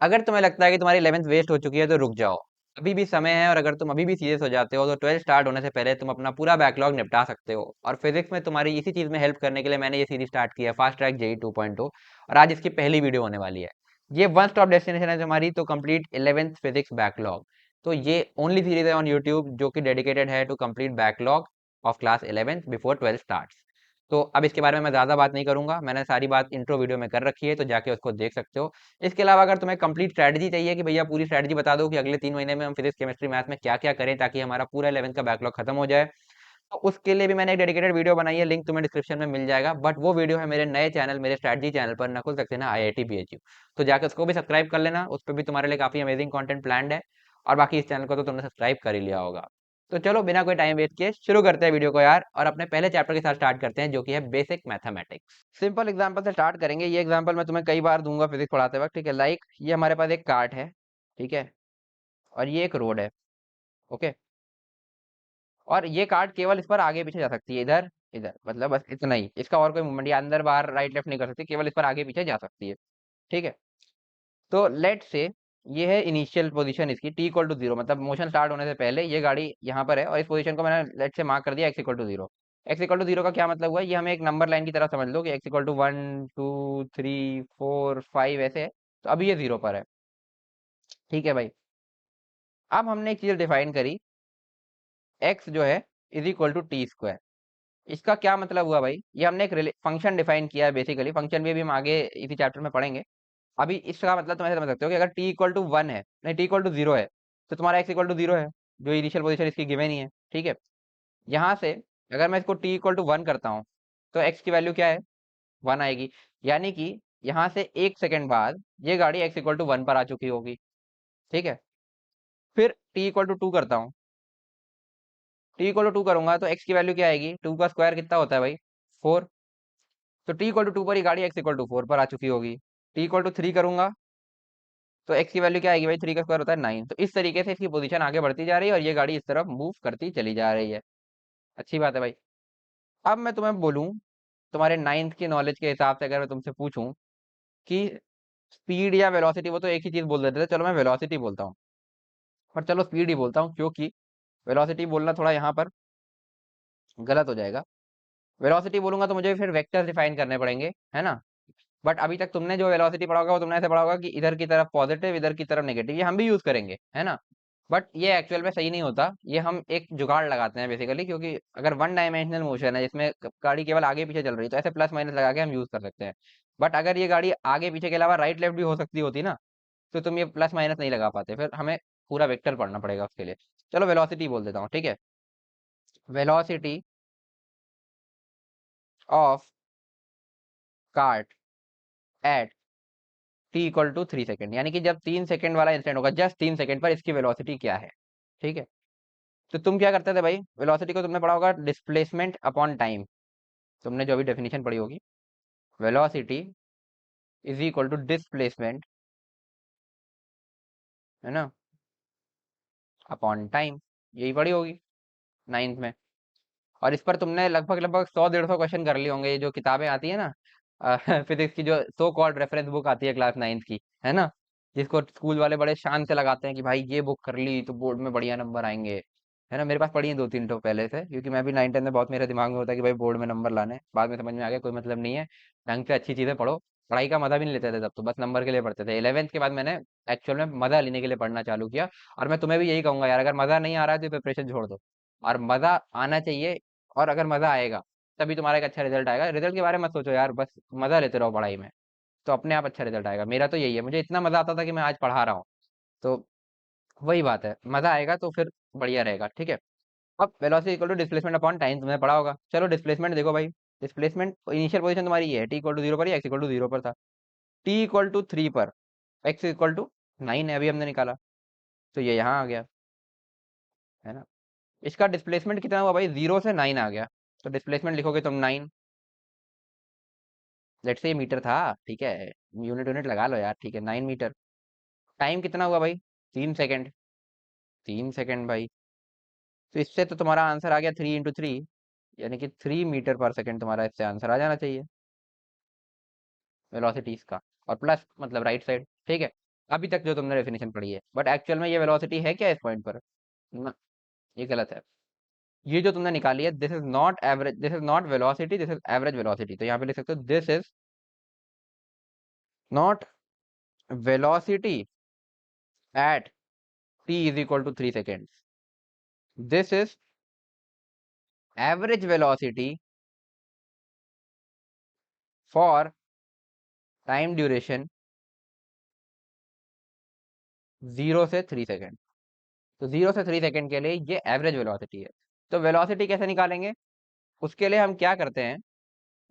अगर तुम्हें लगता है कि तुम्हारी 11th वेस्ट हो चुकी है तो रुक जाओ, अभी भी समय है। और अगर तुम अभी भी सीरियस हो जाते हो तो 12 स्टार्ट होने से पहले तुम अपना पूरा बैकलॉग निपटा सकते हो। और फिजिक्स में तुम्हारी इसी चीज में हेल्प करने के लिए मैंने ये सीरीज स्टार्ट किया है, फास्ट ट्रैक जेई 2.0। और आज इसकी पहली वीडियो होने वाली है। ये वन स्टॉप डेस्टिनेशन है हमारी तो कंप्लीट 11th फिजिक्स बैकलॉग। तो ये ओनली सीरीज है ऑन यूट्यूब जो कि डेडिकेटेड है to complete backlog of class 11th before 12 starts. तो अब इसके बारे में मैं ज़्यादा बात नहीं करूंगा, मैंने सारी बात इंट्रो वीडियो में कर रखी है, तो जाके उसको देख सकते हो। इसके अलावा अगर तुम्हें कंप्लीट स्ट्रैटेजी चाहिए कि भैया पूरी स्ट्रैटेजी बता दो कि अगले 3 महीने में हम फिजिक्स केमिस्ट्री मैथ में क्या क्या करें ताकि हमारा पूरा 11th का बैकलॉग खत्म हो जाए, तो उसके लिए भी मैंने एक डेडिकेटेड वीडियो बनाई है, लिंक तुम्हें डिस्क्रिप्शन में मिल जाएगा। बट वो वीडियो है मेरे नए चैनल, मेरे स्ट्रैटेजी चैनल पर, नकुल सक्सेना IIT BHU। तो जाकर उसको भी सब्सक्राइब कर लेना, उस पर भी तुम्हारे लिए काफी अमेजिंग कंटेंट प्लान्ड है। और बाकी इस चैनल को तो तुमने सब्सक्राइब कर ही लिया होगा। तो चलो बिना कोई टाइम वेस्ट किए शुरू करते हैं वीडियो को यार, और अपने पहले चैप्टर के साथ स्टार्ट करते हैं जो कि है बेसिक मैथमेटिक्स। सिंपल एग्जांपल से स्टार्ट करेंगे। ये एग्जांपल मैं तुम्हें कई बार दूंगा फिजिक्स पढ़ाते वक्त, ठीक है। लाइक ये हमारे पास एक कार्ट है, ठीक है, और ये एक रोड है, ओके। और ये कार्ड केवल इस पर आगे पीछे जा सकती है, इधर इधर, मतलब बस इतना ही। इसका और कोई मूवमेंट या अंदर बाहर राइट लेफ्ट नहीं कर सकती, केवल इस पर आगे पीछे जा सकती है, ठीक है। तो लेट से ये है इनिशियल पोजीशन इसकी, t इक्वल टू 0, मतलब मोशन स्टार्ट होने से पहले ये गाड़ी यहाँ पर है और इस पोजीशन को मैंने लेट से मार्क कर दिया x equal to 0। x equal to 0 का क्या मतलब हुआ, ये हमें एक नंबर लाइन की तरह समझ लो कि x इक्वल टू 1 2 3 4 5 ऐसे है। तो अभी ये 0 पर है, ठीक है भाई। अब हमने एक चीज डिफाइन करी, x जो है is equal to t square. इसका क्या मतलब हुआ भाई, ये हमने एक फंक्शन डिफाइन किया है। बेसिकली फंक्शन भी अभी हम आगे इसी चैप्टर में पढ़ेंगे। अभी इसका मतलब तुम ऐसे समझ सकते हो कि अगर t इक्वल टू 1 है, नहीं, t इक्वल टू 0 है, तो तुम्हारा x इक्वल टू 0 है, जो इनिशियल पोजीशन इसकी गिवन ही है, ठीक है। यहाँ से अगर मैं इसको t इक्वल टू 1 करता हूँ तो x की वैल्यू क्या है, 1 आएगी। यानी कि यहाँ से 1 सेकंड बाद ये गाड़ी x इक्वल टू 1 पर आ चुकी होगी, ठीक है। फिर t इक्वल टू 2 करता हूँ, t इक्वल टू 2 करूंगा तो x की वैल्यू क्या आएगी, 2 का स्क्वायर कितना होता है भाई, 4। तो t इक्वल टू 2 पर ही गाड़ी x इक्वल टू 4 पर आ चुकी होगी। t इक्वल टू 3 करूंगा तो x की वैल्यू क्या आएगी भाई, 3 का स्क्वायर होता है 9। तो इस तरीके से इसकी पोजीशन आगे बढ़ती जा रही है और ये गाड़ी इस तरफ मूव करती चली जा रही है। अच्छी बात है भाई। अब मैं तुम्हें बोलूं, तुम्हारे 9th की नॉलेज के हिसाब से अगर मैं तुमसे पूछूं कि स्पीड या वेलोसिटी, वो तो एक ही चीज बोल देते थे, चलो मैं वेलोसिटी बोलता हूँ। पर चलो स्पीड ही बोलता हूँ क्योंकि वेलोसिटी बोलना थोड़ा यहाँ पर गलत हो जाएगा। वेलोसिटी बोलूंगा तो मुझे फिर वेक्टर्स डिफाइन करने पड़ेंगे, है ना। बट अभी तक तुमने जो वेलोसिटी पढ़ा होगा वो तुमने ऐसे पढ़ा होगा कि इधर की तरफ पॉजिटिव, इधर की तरफ नेगेटिव, ये हम भी यूज करेंगे, है ना। बट ये एक्चुअल में सही नहीं होता, ये हम एक जुगाड़ लगाते हैं बेसिकली, क्योंकि अगर वन डायमेंशनल मोशन है जिसमें गाड़ी केवल आगे पीछे चल रही है तो ऐसे प्लस माइनस लगा के हम यूज कर सकते हैं। बट अगर ये गाड़ी आगे पीछे के अलावा राइट लेफ्ट भी हो सकती होती ना, तो तुम ये प्लस माइनस नहीं लगा पाते, फिर हमें पूरा वेक्टर पढ़ना पड़ेगा उसके लिए। चलो वेलोसिटी बोल देता हूँ, ठीक है। Velocity of cart at t equal to 3 second, यानी कि जब 3 सेकेंड वाला इंस्टेंट होगा, जस्ट 3 सेकेंड पर इसकी वेलोसिटी क्या है, ठीक है। तो तुम क्या करते थे भाई, वेलोसिटी को तुमने पढ़ा होगा डिस्प्लेसमेंट अपॉन टाइम, तुमने जो अभी डेफिनेशन पढ़ी होगी, velocity is equal to displacement, है ना, अपॉन टाइम, यही पढ़ी होगी 9th में। और इस पर तुमने लगभग लगभग 100 150 क्वेश्चन कर लिए होंगे। ये जो किताबें आती है ना फिजिक्स की, जो सो कॉल्ड रेफरेंस बुक आती है क्लास 9th की, है ना, जिसको स्कूल वाले बड़े शान से लगाते हैं कि भाई ये बुक कर ली तो बोर्ड में बढ़िया नंबर आएंगे, है ना। मेरे पास पढ़ी है 2 3 तो पहले से, क्योंकि मैं भी 9th 10th में बहुत मेरे दिमाग में होता है कि भाई बोर्ड में नंबर लाने, बाद में समझ में आ गया कोई मतलब नहीं है, ढंग से अच्छी चीजें पढ़ो। पढ़ाई का मजा भी नहीं लेते थे तब, तो बस नंबर के लिए पढ़ते थे। 11th के बाद मैंने एक्चुअल में मजा लेने के लिए पढ़ना चालू किया। और मैं तुम्हें भी यही कहूंगा यार, अगर मजा नहीं आ रहा है तो प्रिपरेशन छोड़ दो, और मजा आना चाहिए। और अगर मजा आएगा तभी तुम्हारा एक अच्छा रिजल्ट आएगा। रिजल्ट के बारे में मत सोचो यार, बस मजा लेते रहो पढ़ाई में, तो अपने आप अच्छा रिजल्ट आएगा। मेरा तो यही है, मुझे इतना मजा आता था कि मैं आज पढ़ा रहा हूँ। तो वही बात है, मजा आएगा तो फिर बढ़िया रहेगा, ठीक है। अब velocity equal to displacement upon time तुमने पढ़ा होगा। चलो डिस्प्लेसमेंट देखो भाई, डिस्प्लेसमेंट इनिशियल पोजीशन तुम्हारी ये है, टी इक्वल टू 0 पर, एक्स इक्वल टू 0 पर था। टी इक्वल टू 3 पर एक्स इक्वल टू 9 है, अभी हमने निकाला, तो ये यहाँ आ गया, है ना। इसका डिस्प्लेसमेंट कितना हुआ भाई, 0 से 9 आ गया। तो डिस्प्लेसमेंट लिखोगे तुम 9, लेट्स से ये मीटर था, ठीक है, यूनिट यूनिट लगा लो यार, ठीक है, 9 मीटर। टाइम कितना हुआ भाई, 3 सेकेंड, 3 सेकेंड भाई। तो इससे तो तुम्हारा आंसर आ गया 3 × 3, यानी कि 3 मीटर पर सेकेंड तुम्हारा इससे आंसर आ जाना चाहिए वेलोसिटीज का। और प्लस मतलब राइट साइड, ठीक है। अभी तक जो तुमने डेफिनेशन पढ़ी है, बट एक्चुअल में ये वेलोसिटी है क्या इस पॉइंट पर? ना, ये गलत है। ये जो तुमने निकाली है, this is not average, this is not velocity, this is average velocity. तो यहाँ पे लिख सकते हो this is not velocity at t is equal to 3 second, this is average velocity for time duration 0 से 3 सेकेंड। तो 0 से 3 सेकेंड के लिए ये एवरेज वेलोसिटी है। तो वेलोसिटी कैसे निकालेंगे, उसके लिए हम क्या करते हैं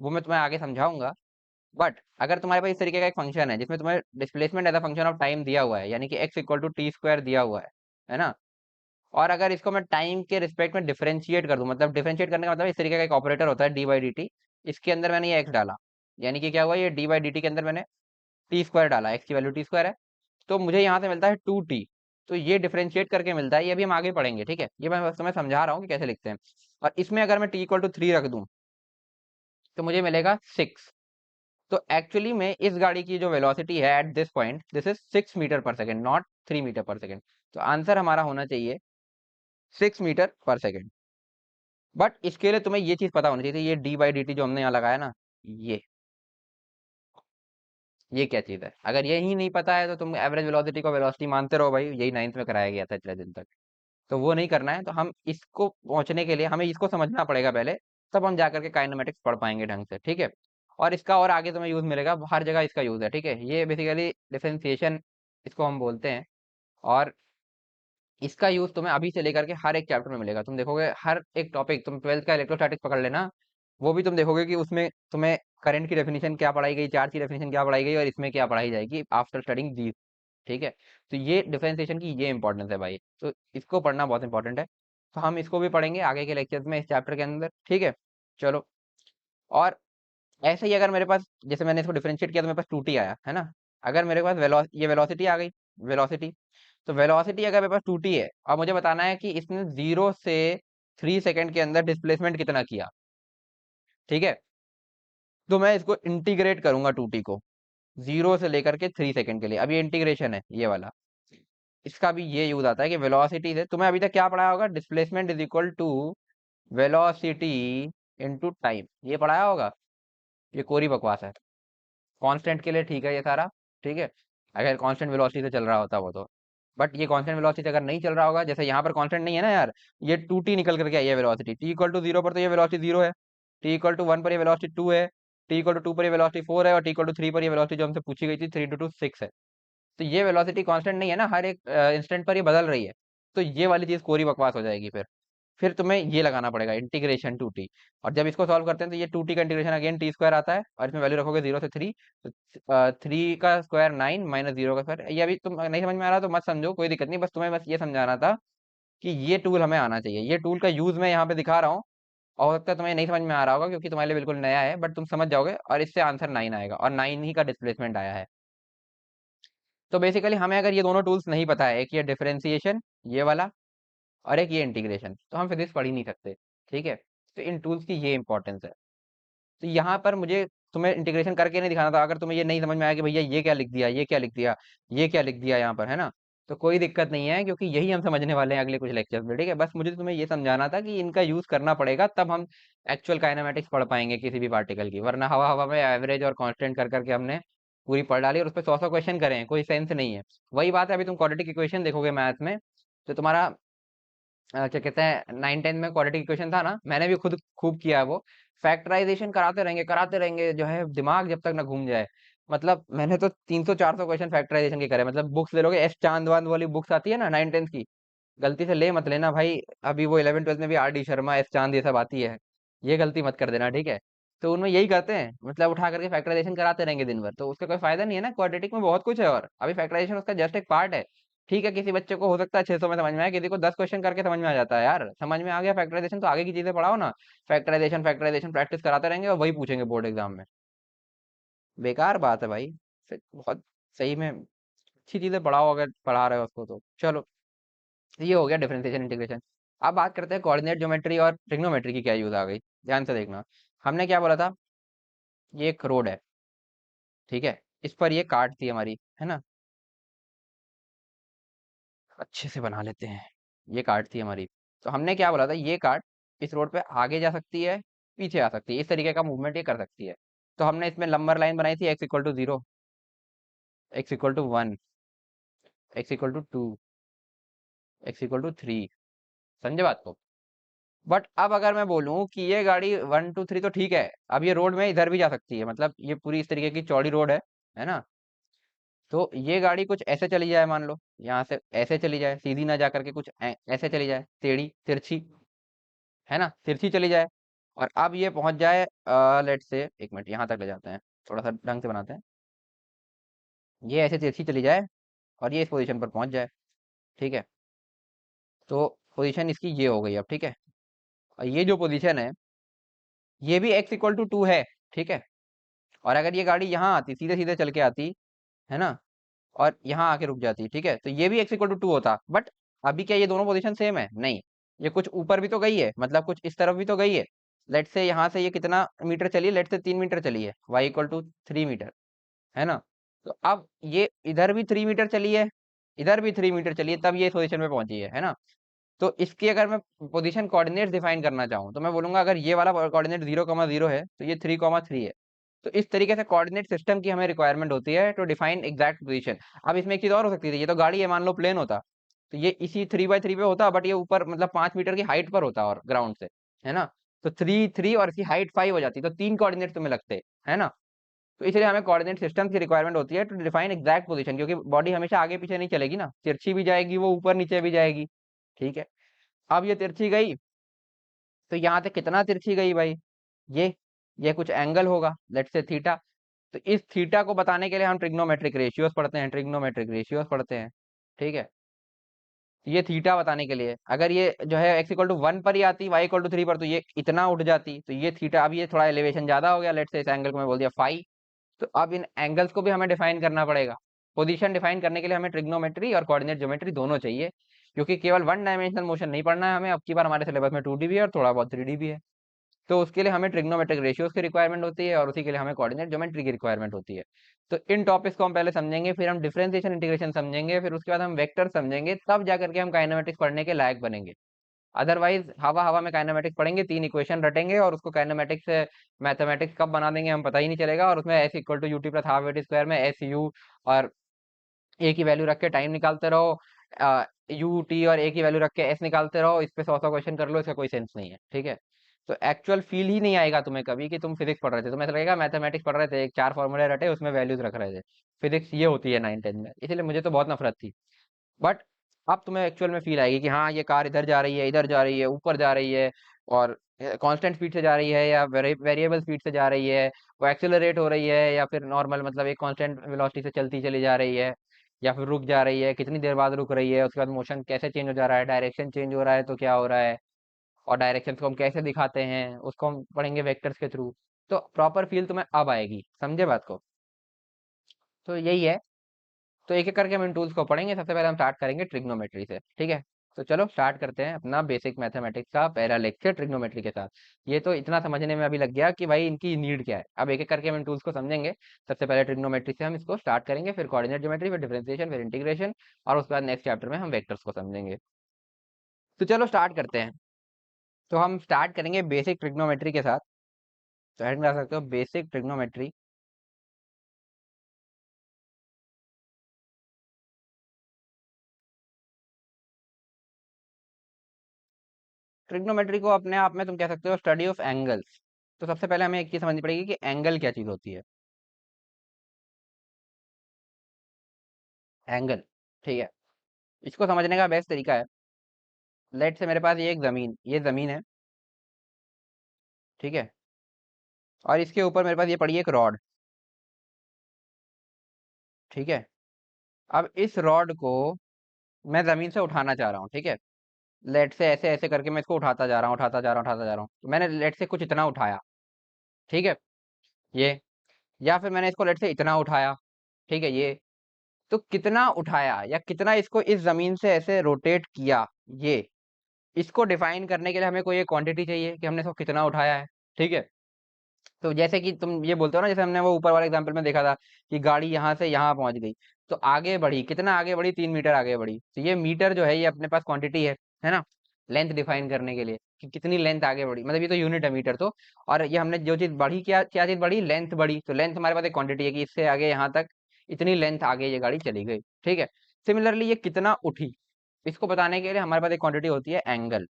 वो मैं तुम्हें आगे समझाऊंगा। बट अगर तुम्हारे पास इस तरीके का एक फंक्शन है जिसमें तुम्हें displacement as a function of time दिया हुआ है, यानी कि x equal to t square दिया हुआ है ना, और अगर इसको मैं टाइम के रिस्पेक्ट में डिफरेंशिएट कर दूं, मतलब डिफरेंशिएट करने का मतलब इस तरीके का एक ऑपरेटर होता है डी बाई डी टी, इसके अंदर मैंने ये x डाला, यानी कि क्या हुआ, ये डी बाई डी टी के अंदर मैंने टी स्क्वायर डाला, x की वैल्यू टी स्क्वायर है, तो मुझे यहाँ से मिलता है 2t। तो ये डिफरेंशिएट करके मिलता है, ये भी हम आगे पढ़ेंगे, ठीक है, ये मैं बस तुम्हें समझा रहा हूँ कि कैसे लिखते हैं। और इसमें अगर मैं t इक्वल टू 3 रख दूं तो मुझे मिलेगा 6। तो एक्चुअली में इस गाड़ी की जो वेलोसिटी है at this point, this is 6 metre per second, not 3 metre per second. तो आंसर हमारा होना चाहिए 6 मीटर पर सेकेंड। बट इसके लिए तुम्हें ये चीज पता होनी चाहिए, ये डी बाई डी टी जो हमने यहाँ लगाया ना, ये ये क्या चीज है। अगर यही नहीं पता है तो तुम एवरेज वेलोसिटी को वेलोसिटी मानते रहो भाई, यही नाइन्थ में कराया गया था इतने दिन तक। तो वो नहीं करना है, तो हम इसको पहुंचने के लिए हमें इसको समझना पड़ेगा पहले, तब हम जाकर के काइनेमेटिक्स पढ़ पाएंगे ढंग से, ठीक है। और इसका और आगे तुम्हें यूज मिलेगा, हर जगह इसका यूज है, ठीक है। ये बेसिकली डिफरेंशिएशन इसको हम बोलते हैं। और इसका यूज तुम्हें अभी से लेकर के हर एक चैप्टर में मिलेगा। तुम देखोगे हर एक टॉपिक, तुम ट्वेल्थ का इलेक्ट्रोस्टैटिक्स पकड़ लेना, वो भी तुम देखोगे कि उसमें तुम्हें करंट की डेफिनेशन क्या पढ़ाई गई, चार्ज की डेफिनेशन क्या पढ़ाई गई, और इसमें क्या पढ़ाई जाएगी आफ्टर स्टडिंग दीज, ठीक है। तो ये डिफरेंशिएशन की ये इंपॉर्टेंस है भाई, तो इसको पढ़ना बहुत इंपॉर्टेंट है। तो हम इसको भी पढ़ेंगे आगे के लेक्चर्स में इस चैप्टर के अंदर, ठीक है। चलो, और ऐसे ही अगर मेरे पास, जैसे मैंने इसको डिफरेंशिएट किया तो मेरे पास 2t आया है ना, अगर मेरे पास ये वेलोसिटी आ गई, वेलोसिटी, तो वेलोसिटी अगर मेरे पास 2t है और मुझे बताना है कि इसने 0 से 3 सेकेंड के अंदर डिस्प्लेसमेंट कितना किया, ठीक है। तो मैं इसको इंटीग्रेट करूंगा 2t को 0 से लेकर के 3 सेकेंड के लिए। अब ये इंटीग्रेशन है ये वाला, इसका भी ये यूज आता है कि वेलोसिटी से तुम्हें अभी तक क्या पढ़ाया होगा, displacement is equal to velocity into time, ये पढ़ाया होगा। ये कोरी बकवास है, कांस्टेंट के लिए ठीक है ये सारा, ठीक है, अगर कांस्टेंट वेलोसिटी से चल रहा होता वो तो। बट ये कांस्टेंट वेलोसिटी अगर नहीं चल रहा होगा, जैसे यहाँ पर कांस्टेंट नहीं है ना यार, ये 2t निकल करके आई है वेलोसिटी, t इक्वल टू 0 पर तो ये वेलोसिटी 0 है, t इक्वल टू 1 पर ये वेलोसिटी 2 है, t इक्वल टू 2 पर ये वेलोसिटी 4 है, और t इक्वल टू 3 पर ये वेलोसिटी जो हमसे पूछी गई थी 3 टू 2 6 है। तो ये वेलोसिटी कांस्टेंट नहीं है ना, हर एक इंस्टेंट पर ये बदल रही है। तो ये वाली चीज कोरी बकवास हो जाएगी फिर तुम्हें ये लगाना पड़ेगा इंटीग्रेशन 2t। और जब इसको सॉल्व करते हैं तो ये 2t का इंटीग्रेशन अगेन टी स्क्वायर आता है, और इसमें वैल्यू रखोगे 0 से 3, तो 3 का स्क्वायर 9 माइनस 0 का स्क्वायर। ये अभी तुम नहीं समझ में आ रहा तो मत समझो, कोई दिक्कत नहीं, बस तुम्हें बस ये समझाना था कि ये टूल हमें आना चाहिए। ये टूल का यूज मैं यहाँ पे दिखा रहा हूँ, और हो सकता है तुम्हें नहीं समझ में आ रहा होगा क्योंकि तुम्हारे लिए बिल्कुल नया है, बट तुम समझ जाओगे, और इससे आंसर 9 आएगा, और 9 ही का डिस्प्लेसमेंट आया है। तो बेसिकली हमें अगर ये दोनों टूल्स नहीं पता है, एक ये डिफरेंशिएशन ये वाला, और एक ये इंटीग्रेशन, तो हम फिजिक्स पढ़ ही नहीं सकते, ठीक है। तो इन टूल्स की ये इंपॉर्टेंस है। तो यहाँ पर मुझे तुम्हें इंटीग्रेशन करके नहीं दिखाना था, अगर तुम्हें ये नहीं समझ में आया कि भैया ये क्या लिख दिया, ये क्या लिख दिया, ये क्या लिख दिया यहाँ पर, है ना, तो कोई दिक्कत नहीं है, क्योंकि यही हम समझने वाले हैं अगले कुछ लेक्चर्स में, ठीक है। बस मुझे तुम्हें ये समझाना था कि इनका यूज करना पड़ेगा, तब हम एक्चुअल काइनेमेटिक्स पढ़ पाएंगे किसी भी पार्टिकल की, वरना हवा हवा में एवरेज और कांस्टेंट कर करके हमने पूरी पढ़ डाली, और उस पर 100 क्वेश्चन करे हैं, कोई सेंस नहीं है। वही बात है, अभी तुम क्वाड्रेटिक इक्वेशन देखोगे मैथ में, तो तुम्हारा क्या कहते हैं, 9 10 में क्वाड्रेटिक इक्वेशन था ना, मैंने भी खुद खूब किया है वो। फैक्टराइजेशन कराते रहेंगे जो है, दिमाग जब तक ना घूम जाए। मतलब मैंने तो 300 400 क्वेश्चन फैक्टराइजेशन के करे, मतलब बुक्स ले लोगे, एस चांद वांद वाली बुक्स आती है ना 9 10 की, गलती से ले मत लेना भाई। अभी वो 11 12 में भी आर डी शर्मा, एस चांद, ये सब आती है, ये गलती मत कर देना, ठीक है। तो उनमें यही करते हैं, मतलब उठा करके फैक्टराइजेशन कराते रहेंगे दिन भर, तो उसका कोई फायदा नहीं है ना। क्वाड्रेटिक में बहुत कुछ है, और अभी फैक्टराइजेशन उसका जस्ट एक पार्ट है। ठीक है, किसी बच्चे को हो सकता है 600 में समझ में आए, किसी को 10 क्वेश्चन करके समझ में आ जाता है यार, समझ में आ गया फैक्टराइजेशन, तो आगे की चीजें पढ़ाओ ना। फैक्टराइजेशन फैक्टराइजेशन प्रैक्टिस कराते रहेंगे और वही पूछेंगे बोर्ड एग्जाम में, बेकार बात है भाई। बहुत सही में अच्छी चीजें पढ़ाओ, अगर पढ़ा रहे हो उसको तो। चलो, ये हो गया डिफरेंशिएशन इंटीग्रेशन। अब बात करते हैं कोऑर्डिनेट ज्योमेट्री और ट्रिग्नोमेट्री की क्या यूज आ गई। ध्यान से देखना, हमने क्या बोला था, ये एक रोड है, ठीक है, इस पर ये काट थी हमारी, है ना, अच्छे से बना लेते हैं। ये कार्ड थी हमारी। तो हमने क्या बोला था, ये कार्ड इस रोड पे आगे जा सकती है, पीछे आ सकती है, इस तरीके का मूवमेंट ये कर सकती है। तो हमने इसमें लंबर लाइन बनाई थी, x equal to 0, x equal to 1, x equal to 2, x equal to 3। समझे बात को? बट अब अगर मैं बोलूं कि ये गाड़ी 1 2 3 तो ठीक है, अब ये रोड में इधर भी जा सकती है, मतलब ये पूरी इस तरीके की चौड़ी रोड है ना? तो ये गाड़ी कुछ ऐसे चली जाए, मान लो यहाँ से ऐसे चली जाए, सीधी ना जा करके कुछ ऐसे चली जाए, टेढ़ी तिरछी, है ना, तिरछी चली जाए। और अब ये पहुंच जाए, लेट से, एक मिनट यहाँ तक ले जाते हैं, थोड़ा सा ढंग से बनाते हैं। ये ऐसे तिरछी चली जाए और ये इस पोजीशन पर पहुंच जाए, ठीक है? तो पोजीशन इसकी ये हो गई अब, ठीक है? और ये जो पोजीशन है, ये भी एक्स इक्वल टू 2 है, ठीक है? और अगर ये गाड़ी यहाँ आती, सीधे सीधे चल के आती, है ना, और यहाँ आके रुक जाती, ठीक है, तो ये भी एक्स इक्वल टू 2 होता। बट अभी क्या ये दोनों पोजीशन सेम है? नहीं, ये कुछ ऊपर भी तो गई है, मतलब कुछ इस तरफ भी तो गई है। लेट से यहाँ से ये कितना मीटर चली है, लेट से 3 मीटर चली है, वाई इक्वल टू 3 मीटर, है ना? तो अब ये इधर भी 3 मीटर चली है, इधर भी 3 मीटर चली है, तब ये इस पोजीशन पे पहुंची है ना? तो इसकी अगर मैं पोजीशन कोऑर्डिनेट डिफाइन करना चाहूँ, तो मैं बोलूंगा अगर ये वाला कोऑर्डिनेट 0,0 है, तो ये 3,3 है। तो इस तरीके से कोऑर्डिनेट सिस्टम की हमें रिक्वायरमेंट होती है टू डिफाइन एग्जैक्ट पोजीशन। अब इसमें एक चीज और हो सकती थी, ये तो गाड़ी है, मान लो प्लेन होता, तो ये इसी 3/3 पे होता, बट ये ऊपर मतलब 5 मीटर की हाइट पर होता और ग्राउंड से, है ना? तो 3 3 और इसकी हाइट 5 हो जाती, तो 3 कोऑर्डिनेट तुम्हें लगते, है ना? तो इसलिए हमें कोऑर्डिनेट सिस्टम की रिक्वायरमेंट होती है टू डिफाइन एग्जैक्ट पोजीशन, क्योंकि बॉडी हमेशा आगे पीछे नहीं चलेगी ना, तिरछी भी जाएगी, वो ऊपर नीचे भी जाएगी, ठीक है? अब ये तिरछी गई, तो यहाँ से कितना तिरछी गई भाई? ये ये कुछ एंगल होगा, लेट्स से थीटा। तो इस थीटा को बताने के लिए हम ट्रिग्नोमेट्रिक रेशियोज पढ़ते हैं, ट्रिग्नोमेट्रिक रेशियोज पढ़ते हैं, ठीक है? ये थीटा बताने के लिए, अगर ये जो है x इक्वल टू 1 पर ही आती, y इक्वल टू 3 पर, तो ये इतना उठ जाती, तो ये थीटा, अब ये थोड़ा एलिवेशन ज्यादा हो गया, लेट्स से इस एंगल को मैं बोल दिया फाई। तो अब इन एंगल्स को भी हमें डिफाइन करना पड़ेगा। पोजीशन डिफाइन करने के लिए हमें ट्रिग्नोमेट्री और कोऑर्डिनेट ज्योमेट्री दोनों चाहिए, क्योंकि केवल वन डायमेंशनल मोशन नहीं पढ़ना है हमें, अब की बार हमारे सिलेबस में 2D भी है और थोड़ा बहुत 3D भी है। तो उसके लिए हमें ट्रिग्नोमेट्रिक रेशियोज की रिक्वायरमेंट होती है और उसी के लिए हमें कोऑर्डिनेट ज्योमेट्री की रिक्वायरमेंट होती है। तो इन टॉपिक्स को हम पहले समझेंगे, फिर हम डिफरेंशिएशन इंटीग्रेशन समझेंगे, फिर उसके बाद हम वेक्टर समझेंगे, तब जाकर के हम काइनेमेटिक्स पढ़ने के लायक बनेंगे। अदरवाइज हवा हवा में काइनेमेटिक्स पढ़ेंगे, 3 इक्वेशन रटेंगे और उसको काइनेमेटिक्स से मैथमेटिक्स कब बना देंगे हम पता ही नहीं चलेगा, और उसमें s equal to u t plus half v t square में एस यू और ए की वैल्यू रख के टाइम निकालते रहो, यू टी और ए की वैल्यू रख के एस निकालते रहो, इस पे 100 क्वेश्चन कर लो, इसका कोई सेंस नहीं है, ठीक है? तो एक्चुअल फील ही नहीं आएगा तुम्हें कभी कि तुम फिजिक्स पढ़ रहे थे, तुम्हें ऐसा लगेगा मैथमेटिक्स पढ़ रहे थे, एक 4 फॉर्मूले रटे उसमें वैल्यूज रख रहे थे। फिजिक्स ये होती है 9 10 में, इसलिए मुझे तो बहुत नफरत थी। बट अब तुम्हें एक्चुअल में फील आएगी कि हाँ ये कार इधर जा रही है, इधर जा रही है, ऊपर जा रही है, और कांस्टेंट स्पीड से जा रही है या वेरिएबल स्पीड से जा रही है, वो एक्सेलरेट हो रही है या फिर नॉर्मल मतलब एक कांस्टेंट वेलोसिटी से चलती चली जा रही है, या फिर रुक जा रही है, कितनी देर बाद रुक रही है, उसके बाद मोशन कैसे चेंज हो जा रहा है, डायरेक्शन चेंज हो रहा है तो क्या हो रहा है, और डायरेक्शन को हम कैसे दिखाते हैं उसको हम पढ़ेंगे वेक्टर्स के थ्रू। तो प्रॉपर फील तुम्हें अब आएगी, समझे बात को? तो यही है। तो एक एक करके हम इन टूल्स को पढ़ेंगे, सबसे पहले हम स्टार्ट करेंगे ट्रिग्नोमेट्री से, ठीक है? तो चलो स्टार्ट करते हैं अपना बेसिक मैथमेटिक्स का पहला लेक्चर ट्रिग्नोमेट्री के साथ। ये तो इतना समझने में अभी लग गया कि भाई इनकी नीड क्या है, अब एक एक करके हम इन टूल्स को समझेंगे। सबसे पहले ट्रिग्नोमेट्री से हम इसको स्टार्ट करेंगे, फिर कोऑर्डिनेट ज्योमेट्री, फिर डिफरेंशिएशन, फिर इंटीग्रेशन, और उसके बाद नेक्स्ट चैप्टर में हम वेक्टर्स को समझेंगे। तो चलो स्टार्ट करते हैं। तो हम स्टार्ट करेंगे बेसिक ट्रिग्नोमेट्री के साथ। तो हेड में आ सकते हो बेसिक ट्रिग्नोमेट्री। ट्रिग्नोमेट्री को अपने आप में तुम कह सकते हो स्टडी ऑफ एंगल्स। तो सबसे पहले हमें एक चीज समझनी पड़ेगी कि एंगल क्या चीज होती है। एंगल, ठीक है? इसको समझने का बेस्ट तरीका है, लेट से मेरे पास ये एक जमीन, ये जमीन है, ठीक है? और इसके ऊपर मेरे पास ये पड़ी है एक रॉड, ठीक है? अब इस रॉड को मैं जमीन से उठाना चाह रहा हूँ, ठीक है? लेट से ऐसे ऐसे करके मैं इसको उठाता जा रहा हूँ, उठाता जा रहा हूँ, उठाता जा रहा हूँ, तो मैंने लेट से कुछ इतना उठाया, ठीक है? ये, या फिर मैंने इसको लेट से इतना उठाया, ठीक है? ये, तो कितना उठाया या कितना इसको इस जमीन से ऐसे रोटेट किया, ये, इसको डिफाइन करने के लिए हमें कोई एक क्वांटिटी चाहिए कि हमने इसको कितना उठाया है, ठीक है? तो जैसे कि तुम ये बोलते हो ना, जैसे हमने वो ऊपर वाले एग्जांपल में देखा था कि गाड़ी यहाँ से यहाँ पहुंच गई, तो आगे बढ़ी, कितना आगे बढ़ी, 3 मीटर आगे बढ़ी। तो ये मीटर जो है ये अपने पास क्वांटिटी है ना, लेंथ डिफाइन करने के लिए कि कितनी लेंथ आगे बढ़ी, मतलब ये तो यूनिट है मीटर तो। और ये हमने जो चीज बढ़ी, क्या क्या चीज बढ़ी, लेंथ बढ़ी। तो लेंथ हमारे पास एक क्वांटिटी है कि इससे आगे यहाँ तक इतनी लेंथ आगे ये गाड़ी चली गई, ठीक है। सिमिलरली ये कितना उठी, इसको बताने के लिए हमारे पास एक क्वांटिटी होती है एंगल,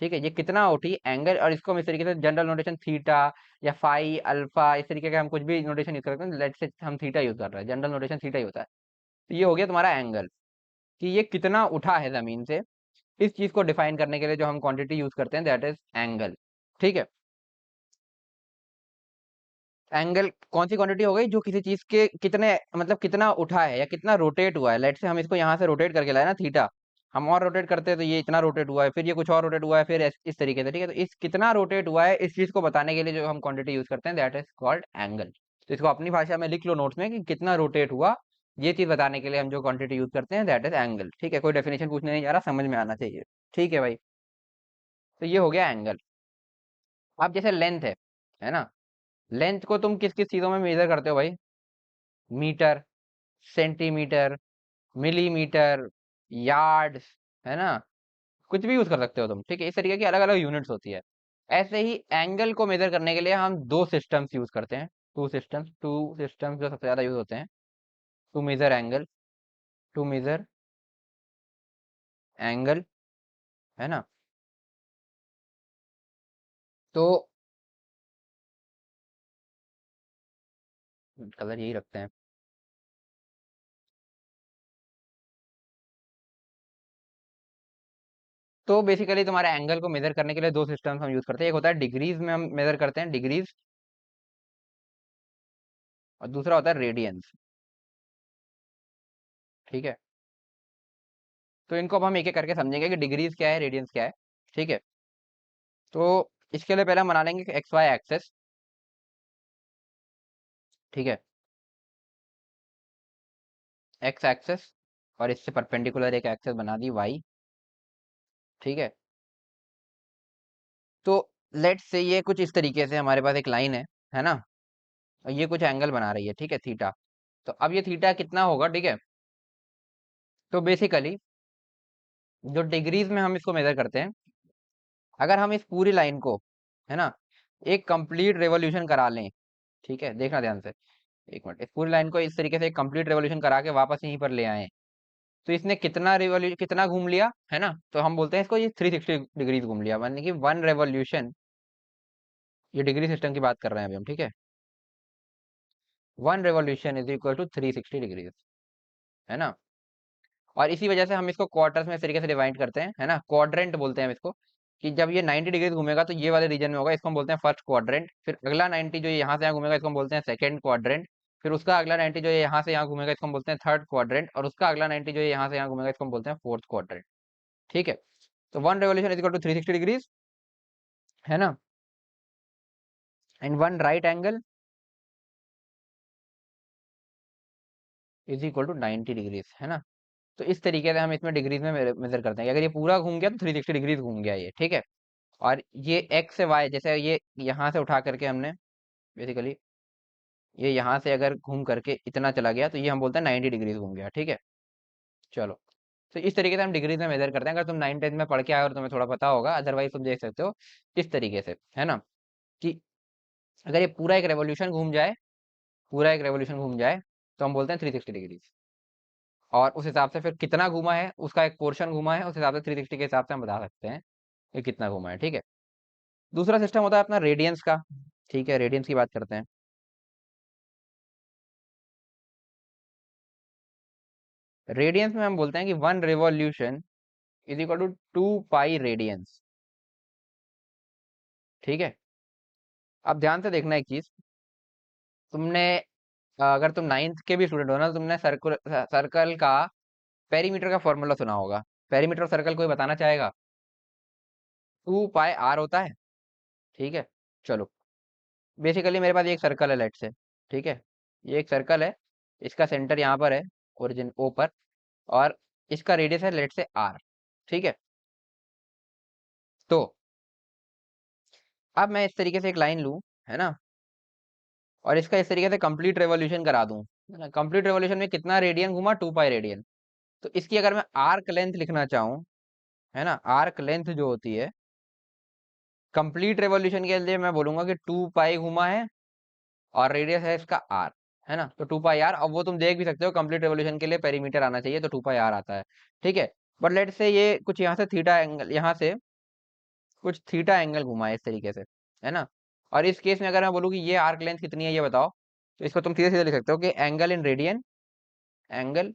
ठीक है। ये कितना उठी एंगल, और इसको हम इस तरीके से जनरल नोटेशन थीटा या फाई अल्फा इस तरीके का हम कुछ भी नोटेशन यूज कर सकते हैं। लेट से हम थीटा यूज कर रहे हैं, जनरल नोटेशन थीटा ही होता है। तो ये हो गया तुम्हारा एंगल, कि ये कितना उठा है जमीन से। इस चीज को डिफाइन करने के लिए जो हम क्वांटिटी यूज करते हैं दैट इज एंगल, ठीक है। एंगल कौन सी क्वांटिटी हो गई, जो किसी चीज के कितने, मतलब कितना उठा है या कितना रोटेट हुआ है। लेट से हम इसको यहाँ से रोटेट करके लाए ना थीटा, हम और रोटेट करते हैं तो ये इतना रोटेट हुआ है, फिर ये कुछ और रोटेट हुआ है, फिर इस तरीके से, ठीक है। तो इस कितना रोटेट हुआ है इस चीज को बताने के लिए जो हम क्वांटिटी यूज करते हैं दैट इज कॉल्ड एंगल। तो इसको अपनी भाषा में लिख लो नोट्स में कि कितना रोटेट हुआ, ये चीज बताने के लिए हम जो क्वांटिटी यूज करते हैं दैट इज एंगल, ठीक है। कोई डेफिनेशन पूछने नहीं जा रहा, समझ में आना चाहिए, ठीक है भाई। तो ये हो गया एंगल। अब जैसे लेंथ है ना, लेंथ को तुम किस किस चीजों में मेजर करते हो भाई, मीटर, सेंटीमीटर, मिलीमीटर, यार्ड्स, है ना, कुछ भी यूज कर सकते हो तुम, ठीक है। इस तरीके की अलग अलग यूनिट्स होती है। ऐसे ही एंगल को मेजर करने के लिए हम दो सिस्टम्स यूज करते हैं, टू सिस्टम्स जो सबसे ज्यादा यूज होते हैं to measure angle, to measure angle, है ना। तो कलर यही रखते हैं। तो बेसिकली तुम्हारे एंगल को मेजर करने के लिए दो सिस्टम्स हम यूज करते हैं, एक होता है डिग्रीज में हम मेजर करते हैं, डिग्रीज, और दूसरा होता है रेडियंस, ठीक है। तो इनको अब हम एक एक करके समझेंगे कि डिग्रीज क्या है, रेडियंस क्या है, ठीक है। तो इसके लिए पहले हम बना लेंगे एक्स वाई एक्सेस, ठीक है, एक्स एक्सेस, और इससे परपेंडिकुलर एक एक्सेस बना दी वाई, ठीक है। तो लेट से ये कुछ इस तरीके से हमारे पास एक लाइन है ना, और ये कुछ एंगल बना रही है, ठीक है, थीटा। तो अब ये थीटा कितना होगा, ठीक है। तो बेसिकली जो डिग्रीज में हम इसको मेजर करते हैं, अगर हम इस पूरी लाइन को, है ना, एक कंप्लीट रेवोल्यूशन करा लें, ठीक है, देखना ध्यान से, एक मिनट, इस पूरी लाइन को इस तरीके से एक कंप्लीट रेवोल्यूशन करा के वापस यहीं पर ले आए, तो इसने कितना रिवोल्यूशन, कितना घूम लिया, है ना। तो हम बोलते हैं इसको ये 360 डिग्रीज घूम लिया, यानी कि वन रेवोल्यूशन, ये डिग्री सिस्टम की बात कर रहे हैं अभी हम, ठीक है। One revolution is equal to 360 degrees, है ना। और इसी वजह से हम इसको क्वार्टर्स में इस तरीके से डिवाइड करते हैं, है ना, क्वाड्रेंट बोलते हैं हम इसको, कि जब ये 90 डिग्रीज घूमेगा तो ये वाले रीजन में होगा, इसको हम बोलते हैं फर्स्ट क्वाड्रेंट। फिर अगला 90 जो ये यहाँ से यहाँ घूमेगा इसको हम बोलते हैं सेकंड क्वाड्रेंट। फिर उसका अगला 90 जो ये यहाँ से यहाँ घूमेगा इसको हम बोलते हैं थर्ड क्वाड्रेंट, और उसका अगला 90 जो ये यहाँ से यहाँ घूमेगा इसको हम बोलते हैं फोर्थ क्वाड्रेंट, ठीक है। तो one revolution is equal to 360 degrees, है ना, and one right angle is equal to 90 degrees, है ना। तो इस तरीके से हम इसमें डिग्रीज में मेजर करते हैं कि अगर ये पूरा घूम गया तो 360 डिग्रीज घूम गया ये, ठीक है। और ये एक्स से वाई, जैसे ये यहाँ से उठा करके हमने बेसिकली ये यहाँ से अगर घूम करके इतना चला गया तो ये हम बोलते हैं 90 डिग्रीज घूम गया, ठीक है। चलो, तो इस तरीके से हम डिग्रीज में मेजर करते हैं। अगर तुम 9th 10th में पढ़ के आए और तुम्हें थोड़ा पता होगा, अदरवाइज तुम देख सकते हो इस तरीके से, है ना, कि अगर ये पूरा एक रेवोल्यूशन घूम जाए, पूरा एक रेवोल्यूशन घूम जाए तो हम बोलते हैं 360 डिग्रीज। और उस हिसाब से फिर कितना घूमा है, उसका एक पोर्शन घूमा है, उस हिसाब से 360 के हिसाब से हम बता सकते हैं ये कितना घूमा है, ठीक है। दूसरा सिस्टम होता है अपना रेडियंस का, ठीक है, रेडियंस की बात करते हैं। रेडियंस में हम बोलते हैं कि one revolution is equal to 2 pi radians, ठीक है। अब ध्यान से देखना एक चीज, तुमने अगर तुम 9th के भी स्टूडेंट हो ना, तुमने सर्कल सर्कल का पेरीमीटर का फॉर्मूला सुना होगा। पेरीमीटर ऑफ सर्कल कोई बताना चाहेगा, 2 पाई r होता है, ठीक है। चलो, बेसिकली मेरे पास एक सर्कल है लेट से, ठीक है, ये एक सर्कल है, इसका सेंटर यहाँ पर है, ओरिजिन ओ पर, और इसका रेडियस है लेट से r, ठीक है। तो अब मैं इस तरीके से एक लाइन लूं, है ना, और इसका इस तरीके से कंप्लीट रेवोल्यूशन करा दूं, है ना। कंप्लीट रेवोल्यूशन में कितना रेडियन घुमा, 2 पाई रेडियन। तो इसकी अगर मैं आर्क लेंथ लिखना चाहूँ, है ना, आर्क लेंथ जो होती है कंप्लीट रेवोल्यूशन के लिए, मैं बोलूंगा कि 2 पाई घुमा है और रेडियस है इसका आर, है ना। तो 2 पाई आर, अब वो तुम देख भी सकते हो, कंप्लीट रेवोल्यूशन के लिए पेरीमीटर आना चाहिए, तो 2 पाई आर आता है, ठीक है। बट लेट से ये कुछ यहाँ से थीटा एंगल, यहाँ से कुछ थीटा एंगल घुमा है इस तरीके से, है ना। और इस केस में अगर मैं बोलूँ कि ये आर्क लेंथ कितनी है ये बताओ, तो इसको तुम सीधे सीधे लिख सकते हो कि angle in radian, angle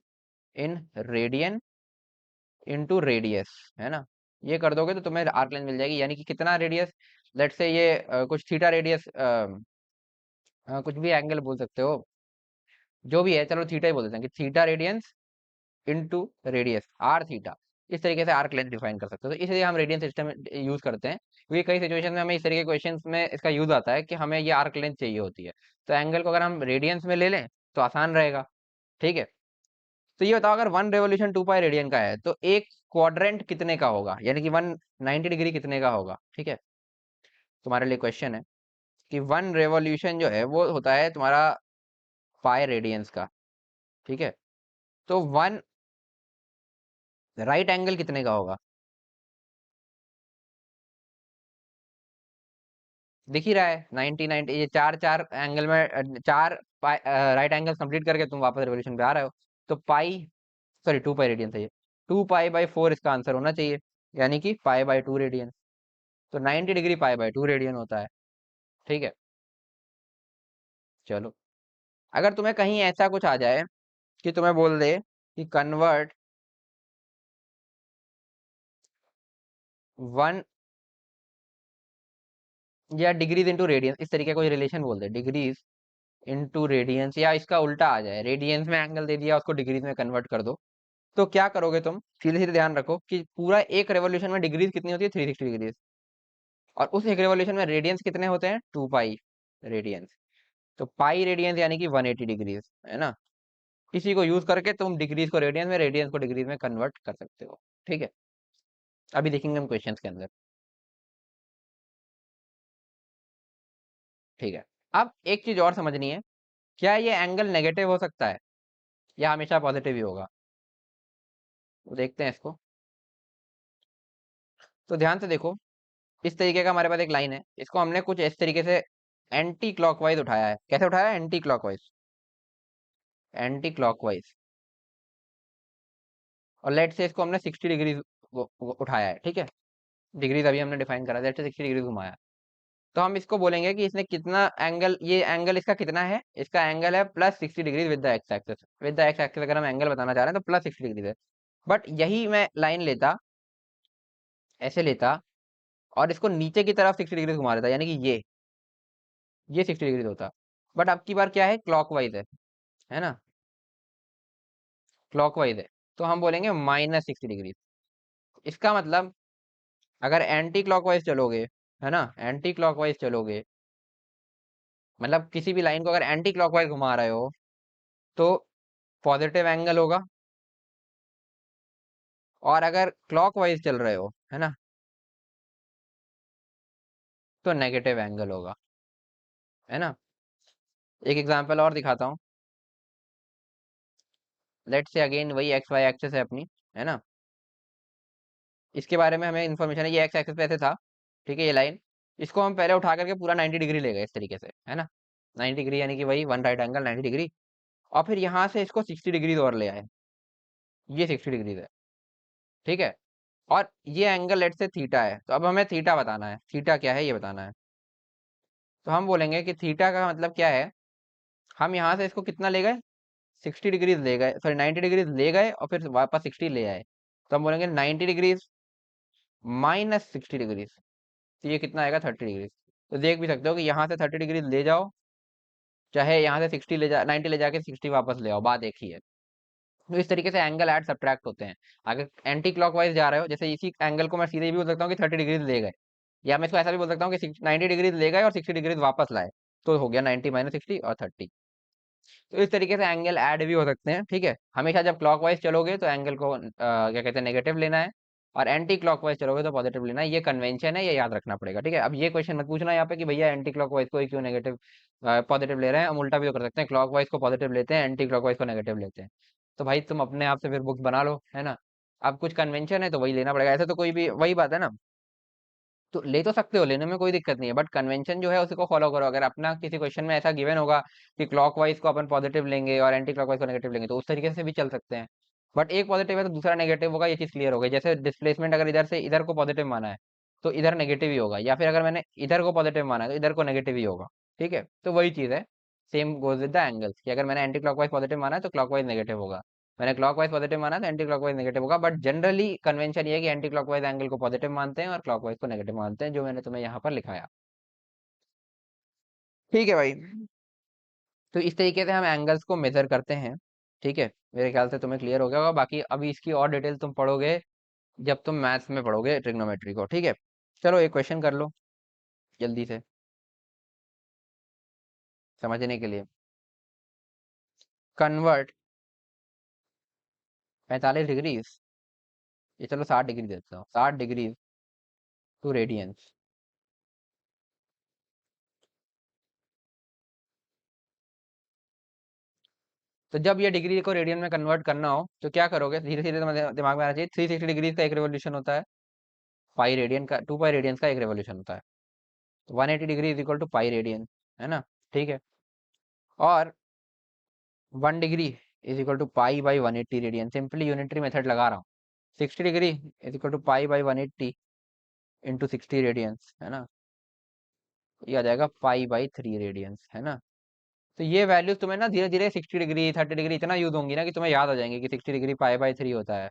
in radian into radius, है ना। ये कर दोगे तो तुम्हें आर्क लेंथ मिल जाएगी, यानी कि कितना रेडियस, लेट से ये कुछ थीटा रेडियस, कुछ भी एंगल बोल सकते हो, जो भी है, चलो थीटा ही बोल देते हैं कि theta radians into radius r theta. इस तरीके से आर्क लेंथ डिफाइन कर सकते हो, तो इसलिए हम रेडियन सिस्टम यूज करते हैं, क्योंकि कई सिचुएशन में हमें इस तरीके के क्वेश्चंस में इसका यूज आता है कि हमें ये आर्क लेंथ चाहिए होती है। तो एंगल को अगर हम रेडियंस में ले लें तो आसान रहेगा, ठीक है। तो ये बताओ, अगर 1 रेवोल्यूशन 2 पाई रेडियन का है तो एक क्वाड्रेंट कितने का होगा, यानी कि 190 डिग्री कितने का होगा, ठीक है। तुम्हारे लिए क्वेश्चन है कि 1 रेवोल्यूशन जो है वो होता है तुम्हारा पाई रेडियंस का, ठीक है। तो 1 राइट एंगल कितने का होगा, दिख ही रहा है, 90 90, ये चार चार एंगल में चार राइट एंगल कंप्लीट करके तुम वापस रेवोल्यूशन पे आ रहे हो। तो पाई, सॉरी 2 पाई रेडियन था ये, 2 पाई बाई 4 इसका आंसर होना चाहिए, यानी कि पाई बाई 2 रेडियन। तो 90 डिग्री पाई बाई 2 रेडियन होता है, ठीक है। चलो, अगर तुम्हें कहीं ऐसा कुछ आ जाए कि तुम्हें बोल दे कि कन्वर्ट 1 या डिग्रीज इंटू रेडियंस, इस तरीके का कोई रिलेशन बोल दे, डिग्रीज इंटू रेडियंस, या इसका उल्टा आ जाए, रेडियंस में एंगल दे दिया उसको डिग्रीज में कन्वर्ट कर दो, तो क्या करोगे तुम, सीधे सीधे ध्यान रखो कि पूरा एक रेवोल्यूशन में डिग्रीज कितनी होती है, 360 डिग्रीज। और उस एक रेवोल्यूशन में रेडियंस कितने होते हैं, 2 पाई रेडियंस। तो पाई रेडियंस यानी कि 180 डिग्रीज, है ना। इसी को यूज करके तुम डिग्रीज को रेडियंस में, रेडियंस को डिग्रीज में कन्वर्ट कर सकते हो, ठीक है। अभी देखेंगे हम क्वेश्चंस के अंदर, ठीक है। अब एक चीज और समझनी है, क्या ये एंगल नेगेटिव हो सकता है या हमेशा पॉजिटिव ही होगा, तो देखते हैं इसको। तो ध्यान से देखो, इस तरीके का हमारे पास एक लाइन है, इसको हमने कुछ इस तरीके से एंटी क्लॉकवाइज उठाया है। कैसे उठाया है, एंटी क्लॉकवाइज, एंटी क्लॉकवाइज। और लेट से इसको हमने 60 डिग्री उठाया है, ठीक है। डिग्रीज अभी हमने डिफाइन करा, लेट से 60 डिग्री घुमाया। तो हम इसको बोलेंगे कि इसने कितना एंगल, ये एंगल इसका कितना है, इसका एंगल है +60 degree with the x axis. With the x axis अगर हम एंगल बताना चाह रहे हैं तो +60 डिग्री है। बट यही मैं लाइन लेता, ऐसे लेता, और इसको नीचे की तरफ 60 डिग्री घुमा देता, यानी कि ये 60 डिग्री होता। बट अब की बार क्या है, क्लॉकवाइज है ना, क्लॉकवाइज है। तो हम बोलेंगे -60 डिग्री। इसका मतलब अगर एंटी क्लॉकवाइज चलोगे, है ना, एंटी क्लॉकवाइज चलोगे, मतलब किसी भी लाइन को अगर एंटी क्लॉकवाइज घुमा रहे हो तो पॉजिटिव एंगल होगा, और अगर क्लॉकवाइज चल रहे हो, है ना, तो नेगेटिव एंगल होगा, है ना। एक एग्जांपल और दिखाता हूँ। लेट से अगेन वही एक्स वाई एक्सिस है अपनी, है ना। इसके बारे में हमें इन्फॉर्मेशन है, ये एक्स एक्सिस पे ऐसे था, ठीक है, ये लाइन। इसको हम पहले उठा करके पूरा 90 डिग्री ले गए इस तरीके से, है ना। 90 डिग्री यानी कि वही 1 राइट एंगल 90 डिग्री। और फिर यहाँ से इसको 60 डिग्री और ले आए, ये 60 डिग्री है, ठीक है। और ये एंगल लेट से थीटा है, तो अब हमें थीटा बताना है, थीटा क्या है ये बताना है। तो हम बोलेंगे कि थीटा का मतलब क्या है, हम यहाँ से इसको कितना ले गए, 60 डिग्रीज ले गए, सॉरी 90 डिग्रीज ले गए और फिर वापस 60 ले आए। तो हम बोलेंगे 90 डिग्रीज -60 डिग्रीज, तो ये कितना आएगा, 30 डिग्रीज। तो देख भी सकते हो कि यहाँ से 30 डिग्रीज ले जाओ, चाहे यहाँ से 60 ले जा 90 ले जाके 60 वापस ले आओ, बात एक ही है। तो इस तरीके से एंगल ऐड सब्ट्रैक्ट होते हैं। अगर एंटी क्लॉकवाइज जा रहे हो, जैसे इसी एंगल को मैं सीधे भी बोल सकता हूँ कि 30 डिग्रीज ले गए, या मैं इसको ऐसा भी बोल सकता हूँ कि 90 डिग्रीज ले गए और 60 डिग्रीज वापस लाए, तो हो गया 90 -60 और 30। तो इस तरीके से एंगल ऐड भी हो सकते हैं, ठीक है। हमेशा जब क्लॉकवाइज चलोगे तो एंगल को क्या कहते हैं, नेगेटिव लेना है। और एंटी क्लॉकवाइज चलोगे तो पॉजिटिव लेना है। ये कन्वेंशन है, ये याद रखना पड़ेगा, ठीक है। अब ये क्वेश्चन मत पूछना यहाँ पे कि भैया एंटी क्लॉकवाइज को ही क्यों नेगेटिव पॉजिटिव ले रहे हैं। हम उल्टा भी तो कर सकते हैं, क्लॉकवाइज को पॉजिटिव लेते हैं, एंटी क्लॉकवाइज को नेगेटिव लेते हैं। तो भाई तुम अपने आप से फिर बुक्स बना लो, है ना। अब कुछ कन्वेंशन है तो वही लेना पड़ेगा, ऐसे तो कोई भी वही बात है ना। तो ले तो सकते हो, लेने में कोई दिक्कत नहीं है, बट कन्वेंशन जो है उसी को फॉलो करो। अगर अपना किसी क्वेश्चन में ऐसा गिवन होगा कि क्लॉकवाइज को अपन पॉजिटिव लेंगे और एंटी क्लॉकवाइज को नेगेटिव लेंगे, तो उस तरीके से भी चल सकते हैं। बट एक पॉजिटिव है तो दूसरा नेगेटिव होगा, ये चीज क्लियर हो गई। जैसे डिस्प्लेसमेंट अगर इधर से इधर को पॉजिटिव माना है तो इधर नेगेटिव ही होगा, या फिर अगर मैंने इधर को पॉजिटिव माना है तो इधर को नेगेटिव ही होगा, ठीक है। तो वही चीज है, same goes with the angles, कि अगर मैंने एंटी क्लॉकवाइज पॉजिटिव माना है तो क्लॉकवाइज नेगेटिव होगा, मैंने क्लॉकवाइज पॉजिटिव माना है तो एंटी क्लॉकवाइज नेगेटिव होगा। बट जनरली कन्वेंशन ये है कि एंटी क्लॉकवाइज एंगल को पॉजिटिव मानते हैं और क्लॉकवाइज को नेगेटिव मानते हैं, जो मैंने तुम्हें यहाँ पर लिखाया। ठीक है भाई। तो इस तरीके से हम एंगल्स को मेजर करते हैं, ठीक है। मेरे ख्याल से तुम्हें क्लियर हो गया होगा। बाकी अभी इसकी और डिटेल तुम पढ़ोगे जब तुम मैथ्स में पढ़ोगे ट्रिग्नोमेट्री को, ठीक है। चलो एक क्वेश्चन कर लो जल्दी से समझने के लिए। कन्वर्ट 45 डिग्री, ये चलो 60 डिग्री देता हूँ, 60 डिग्री टू रेडियंस। तो जब ये डिग्री को रेडियन में कन्वर्ट करना हो तो क्या करोगे, धीरे धीरे तुम्हारे दिमाग में आना चाहिए। 360 डिग्री का एक रेवोल्यूशन होता है, पाई रेडियन का, 2 पाई रेडियंस का एक रेवोल्यूशन होता है। तो 180 degree is equal to pi radian, है ना, ठीक है। और 1 degree is equal to pi by 180 radian, simply unitary method लगा रहा हूँ। 60 degree is equal to pi by 180 into 60 radians, है ना। ये आ जाएगा पाई बाई 3 रेडियंस, है ना। तो ये वैल्यूज तुम्हें ना धीरे धीरे 60 डिग्री 30 डिग्री इतना यूज होंगी ना कि तुम्हें याद आ जाएंगे कि 60 डिग्री पाई बाई 3 होता है,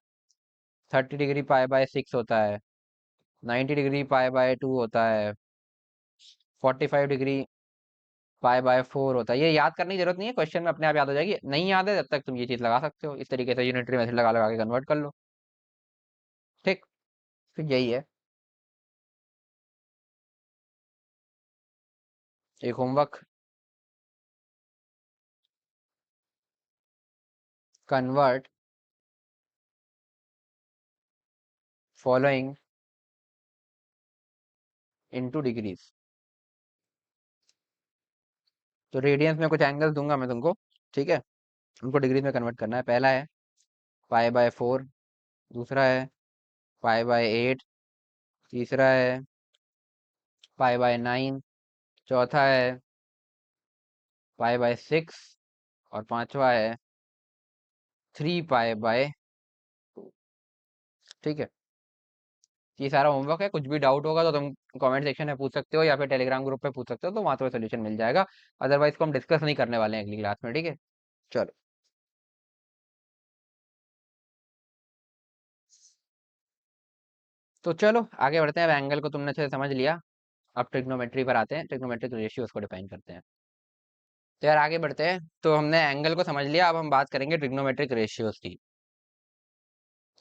30 डिग्री पाई बाय 6 होता है, 90 डिग्री पाई बाय 2 होता है, 45 डिग्री पाई बाय 4 होता है। ये याद करने की जरूरत नहीं है, क्वेश्चन में अपने आप याद हो जाएगी। नहीं याद है जब तक तुम ये चीज लगा सकते हो, इस तरीके से यूनिटरी मेथड लगा लगा के कन्वर्ट कर लो, ठीक। फिर यही है एक homework, convert following into degrees. तो रेडियंस में कुछ एंगल्स दूंगा मैं तुमको, ठीक है, उनको डिग्रीज में कन्वर्ट करना है। पहला है पाई बाय 4, दूसरा है पाई बाय 8, तीसरा है पाई बाय 9, चौथा है पाई बाय 6, और पांचवा है 3 पाई बाय 2, ठीक है। ये सारा होमवर्क है, कुछ भी डाउट होगा तो तुम कमेंट सेक्शन में पूछ सकते हो या फिर टेलीग्राम ग्रुप पे पूछ सकते हो, तो वहां तुम्हें सोल्यूशन मिल जाएगा। अदरवाइज को हम डिस्कस नहीं करने वाले हैं अगली क्लास में, ठीक है। चलो, तो चलो आगे बढ़ते हैं। अब एंगल को तुमने अच्छे से समझ लिया, अब ट्रिग्नोमेट्री पर आते हैं, ट्रिग्नोमेट्रिक रेशियोज को डिफाइन करते हैं। तो यार आगे बढ़ते हैं, तो हमने एंगल को समझ लिया, अब हम बात करेंगे ट्रिग्नोमेट्रिक रेशियोज की।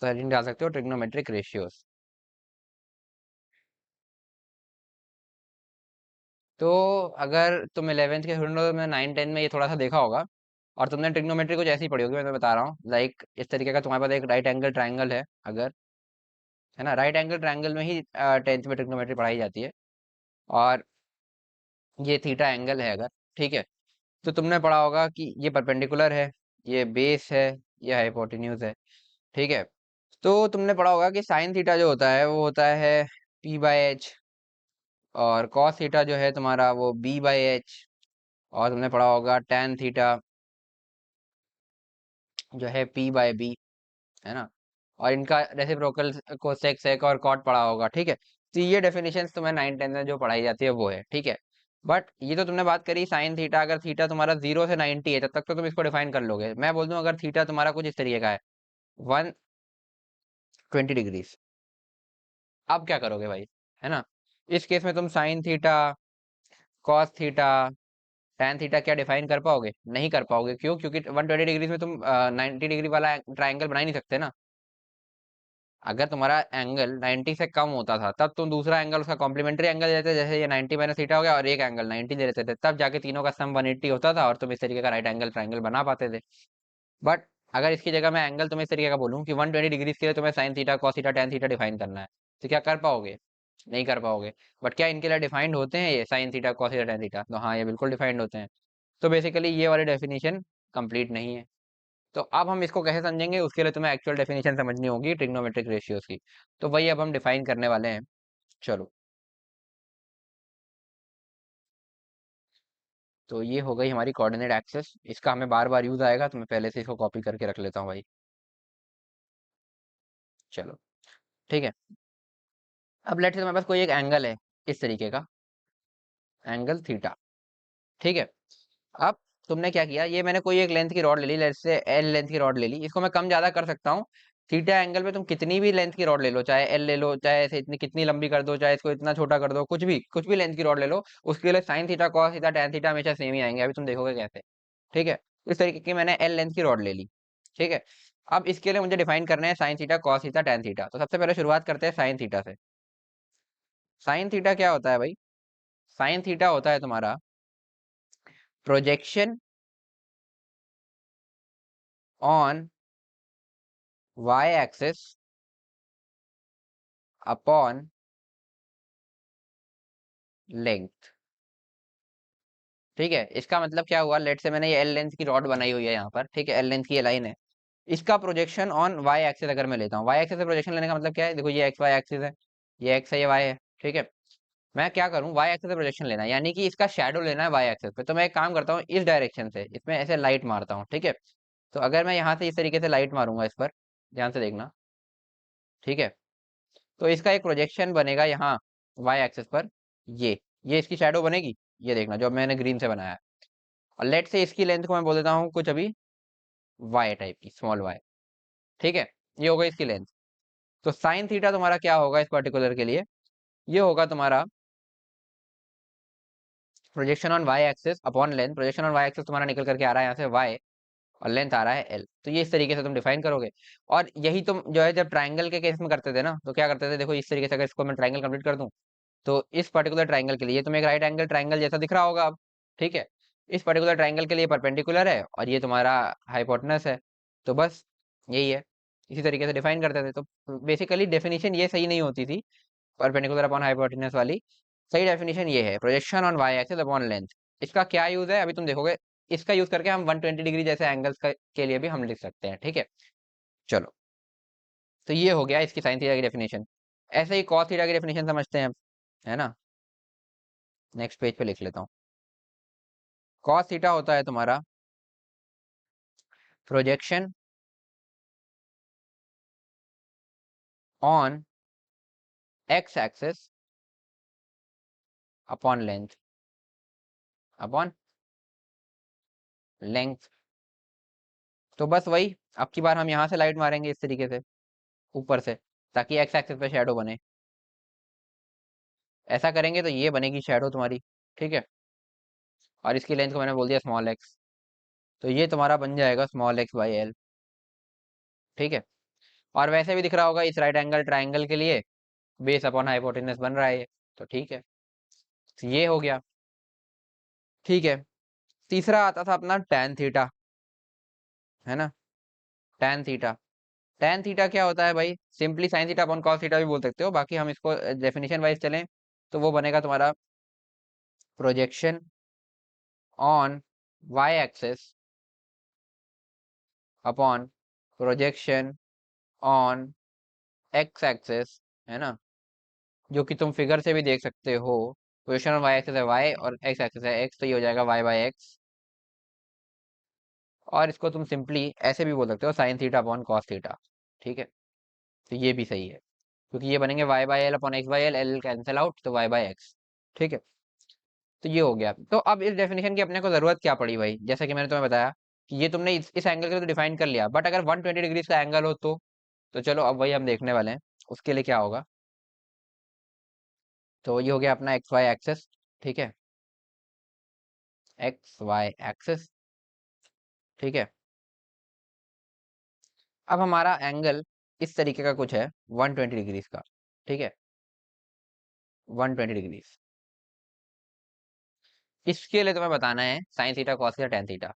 तो हेडिंग डाल सकते हो ट्रिग्नोमेट्रिक रेशियोज। तो अगर तुम 11th के स्टूडेंट हो तो मैं 9 10 में ये थोड़ा सा देखा होगा, और तुमने ट्रिग्नोमेट्री कुछ ऐसी पढ़ी होगी, मैं बता रहा हूँ। लाइक इस तरीके का तुम्हारे पास एक राइट एंगल ट्राइंगल है अगर, है ना, राइट एंगल ट्राइंगल में ही 10th में ट्रिग्नोमेट्री पढ़ाई जाती है। और ये थीटा एंगल है अगर, ठीक है, तो तुमने पढ़ा होगा कि ये परपेंडिकुलर है, ये बेस है, ये हाइपोटेन्यूज है, ठीक है। तो तुमने पढ़ा होगा कि साइन थीटा जो होता है वो होता है P/H, और कॉस थीटा जो है तुम्हारा वो B/H, और तुमने पढ़ा होगा tan थीटा जो है P/B, है ना। और इनका रेसिप्रोकल को सेक सेक और कॉट पढ़ा होगा, ठीक है। तो ये डेफिनेशन तुम्हें 9 10 में जो पढ़ाई जाती है वो है, ठीक है। बट ये तो तुमने बात करी साइन थीटा, अगर थीटा तुम्हारा 0 से 90 है तब तक तो तुम इसको डिफाइन कर लोगे। मैं बोल दूं अगर थीटा तुम्हारा कुछ इस तरीके का है 120 डिग्रीज, अब क्या करोगे भाई, है ना। इस केस में तुम sign theta, cos theta, tan theta क्या डिफाइन कर पाओगे, नहीं कर पाओगे। क्यों, क्योंकि 120 डिग्रीज में तुम 90 डिग्री वाला ट्राइंगल बना ही नहीं सकते ना। अगर तुम्हारा एंगल 90 से कम होता था तब तुम दूसरा एंगल उसका कॉम्प्लीमेंट्री एंगल लेते, जैसे ये 90 माइनस थीटा हो गया और एक एंगल 90 ले लेते थे, तब जाके तीनों का सम 180 होता था और तुम इस तरीके का राइट एंगल ट्राइंगल बना पाते थे। बट अगर इसकी जगह मैं एंगल तुम्हें इस तरीके का बोलूँ कि 120 डिग्री के लिए तुम्हें sign theta cos theta tan theta define करना है, तो क्या कर पाओगे? नहीं कर पाओगे। बट क्या इनके लिए डिफाइंड होते हैं ये sine theta cos theta tan theta? तो हाँ, ये बिल्कुल डिफाइंड होते हैं। तो बेसिकली ये वाली डेफिनेशन कंप्लीट नहीं है। तो अब हम इसको कैसे समझेंगे, उसके लिए तुम्हें एक्चुअल डेफिनेशन समझनी होगी ट्रिग्नोमेट्रिक रेशियोज की। तो वही अब हम डिफाइन करने वाले हैं। चलो, तो ये हो गई हमारी कोऑर्डिनेट एक्सिस। इसका हमें बार बार यूज आएगा, तो मैं पहले से इसको कॉपी करके रख लेता हूँ भाई। चलो, ठीक है। अब लेट्स से तुम्हारे पास कोई एक एंगल है इस तरीके का, एंगल थीटा। ठीक है। अब तुमने क्या किया, ये मैंने कोई एक लेंथ की रॉड ले ली, लेट्स से एल लेंथ की रॉड ले ली। इसको मैं कम ज्यादा कर सकता हूँ। थीटा एंगल पे तुम कितनी भी लेंथ की रॉड ले लो, चाहे एल ले लो, चाहे ऐसे इतनी कितनी लंबी कर दो, चाहे इसको इतना छोटा कर दो, कुछ भी लेंथ की रॉड ले लो, उसके लिए sign theta cos theta tan theta हमेशा सेम ही आएंगे। अभी तुम देखोगे कैसे। ठीक है। इस तरीके की मैंने एल लेंथ की रॉड ले ली। ठीक है। अब इसके लिए मुझे डिफाइन करना है sine theta cos theta tan theta. तो सबसे पहले शुरुआत करते हैं साइन थीटा से। साइन थीटा क्या होता है भाई? साइन थीटा होता है तुम्हारा projection on y axis upon length. ठीक है। इसका मतलब क्या हुआ, लेट से मैंने ये एल लेंथ की रॉड बनाई हुई है यहाँ पर। ठीक है, एल लेंथ की ये लाइन है। इसका प्रोजेक्शन ऑन वाई एक्सिस अगर मैं लेता हूँ, वाई एक्सिस से प्रोजेक्शन लेने का मतलब क्या है? देखो, ये एक्स वाई एक्सिस है, ये एक्स है, ये वाई है। ठीक है। मैं क्या करूँ, वाई एक्सिस से प्रोजेक्शन लेना है, यानी कि इसका शेडो लेना है वाई एक्सिस पे। तो मैं एक काम करता हूँ, इस डायरेक्शन से इसमें ऐसे लाइट मारता हूँ। ठीक है। तो अगर मैं यहाँ से इस तरीके से लाइट मारूंगा इस पर, ध्यान से देखना। ठीक है। तो इसका एक प्रोजेक्शन बनेगा यहाँ वाई एक्सिस पर। ये इसकी शेडो बनेगी। ये देखना, जो मैंने ग्रीन से बनाया है। और लेट से इसकी लेंथ को मैं बोल देता हूँ कुछ अभी वाई टाइप की, स्मॉल वाई। ठीक है। ये होगा इसकी लेंथ। तो साइन थीटा तुम्हारा क्या होगा इस पर्टिकुलर के लिए? ये होगा तुम्हारा projection on y axis upon length. Projection on y axis तुम्हारा निकल करके आ रहा है यहाँ से वाई, और लेंथ आ रहा है एल। तो ये इस तरीके से तुम डिफाइन करोगे। और यही तुम जो है जब ट्राइंगल के केस में करते थे ना, तो क्या करते थे, देखो इस तरीके से अगर इसको मैं ट्राइंगल कंप्लीट कर दूं, तो इस पर्टिकुलर ट्राइंगल के लिए ये तुम्हें एक राइट एंगल ट्राइंगल जैसा दिख रहा होगा अब। ठीक है। इस पर्टिकुलर ट्राइंगल के लिए परपेंडिकुलर है, और ये तुम्हारा हाइपोटेनस है। तो बस यही है। इसी तरीके से डिफाइन करते थे। तो बेसिकली डेफिनेशन ये सही नहीं होती थी, परपेंडिकुलर अपॉन हाइपोटेनस वाली। सही डेफिनेशन ये है, projection on y axis upon length. इसका क्या यूज है अभी तुम देखोगे। इसका यूज करके हम 120 डिग्री जैसे एंगल्स के लिए भी हम लिख सकते हैं। ठीक है। चलो, तो ये हो गया इसकी साइन थीटा की डेफिनेशन। ऐसे ही कॉस थीटा की डेफिनेशन समझते हैं हम, है ना। नेक्स्ट पेज पे लिख लेता हूँ। कॉस थीटा होता है तुम्हारा projection on x axis upon length, upon length. तो बस वही, अब की बार हम यहाँ से लाइट मारेंगे इस तरीके से ऊपर से, ताकि एक्स एक्सिस पे शेडो बने। ऐसा करेंगे तो ये बनेगी शेडो तुम्हारी। ठीक है। और इसकी लेंथ को मैंने बोल दिया स्मॉल एक्स। तो ये तुम्हारा बन जाएगा स्मॉल एक्स बाई एल। ठीक है। और वैसे भी दिख रहा होगा इस राइट एंगल ट्राइंगल के लिए बेस अपॉन हाइपोटेनस बन रहा है ये। तो ठीक है। तो ये हो गया। ठीक है। तीसरा आता था अपना टैन थीटा, है ना। Tan theta. टैन थीटा क्या होता है भाई? Simply sine theta upon cos theta भी बोल सकते हो, बाकी हम इसको डेफिनेशन वाइज चलें तो वो बनेगा तुम्हारा projection on y axis upon projection on x axis, है ना। जो कि तुम फिगर से भी देख सकते हो। पोजिशन ऑन वाई एक्सिस है वाई, और एक्स एक्सिस है एक्स, तो ये हो जाएगा वाई बाई एक्स। और इसको तुम सिंपली ऐसे भी बोल सकते हो, sine theta upon cos theta. ठीक है। तो ये भी सही है, क्योंकि ये बनेंगे y by l upon x by l, l cancel out, तो वाई बाई एक्स। ठीक है। तो ये हो गया। तो अब इस डेफिनेशन की अपने को जरूरत क्या पड़ी भाई? जैसा कि मैंने तुम्हें बताया कि ये तुमने इस एंगल के लिए तो डिफाइन कर लिया, बट अगर 120 डिग्री का एंगल हो तो चलो अब वही हम देखने वाले हैं। उसके लिए क्या होगा, तो ये हो गया अपना एक्स वाई एक्सेस। ठीक है। X y axes. ठीक है। अब हमारा एंगल इस तरीके का कुछ है, 120 डिग्री का। ठीक है। 120 डिग्री। इसके लिए तुम्हें बताना है sine theta cos theta tan theta.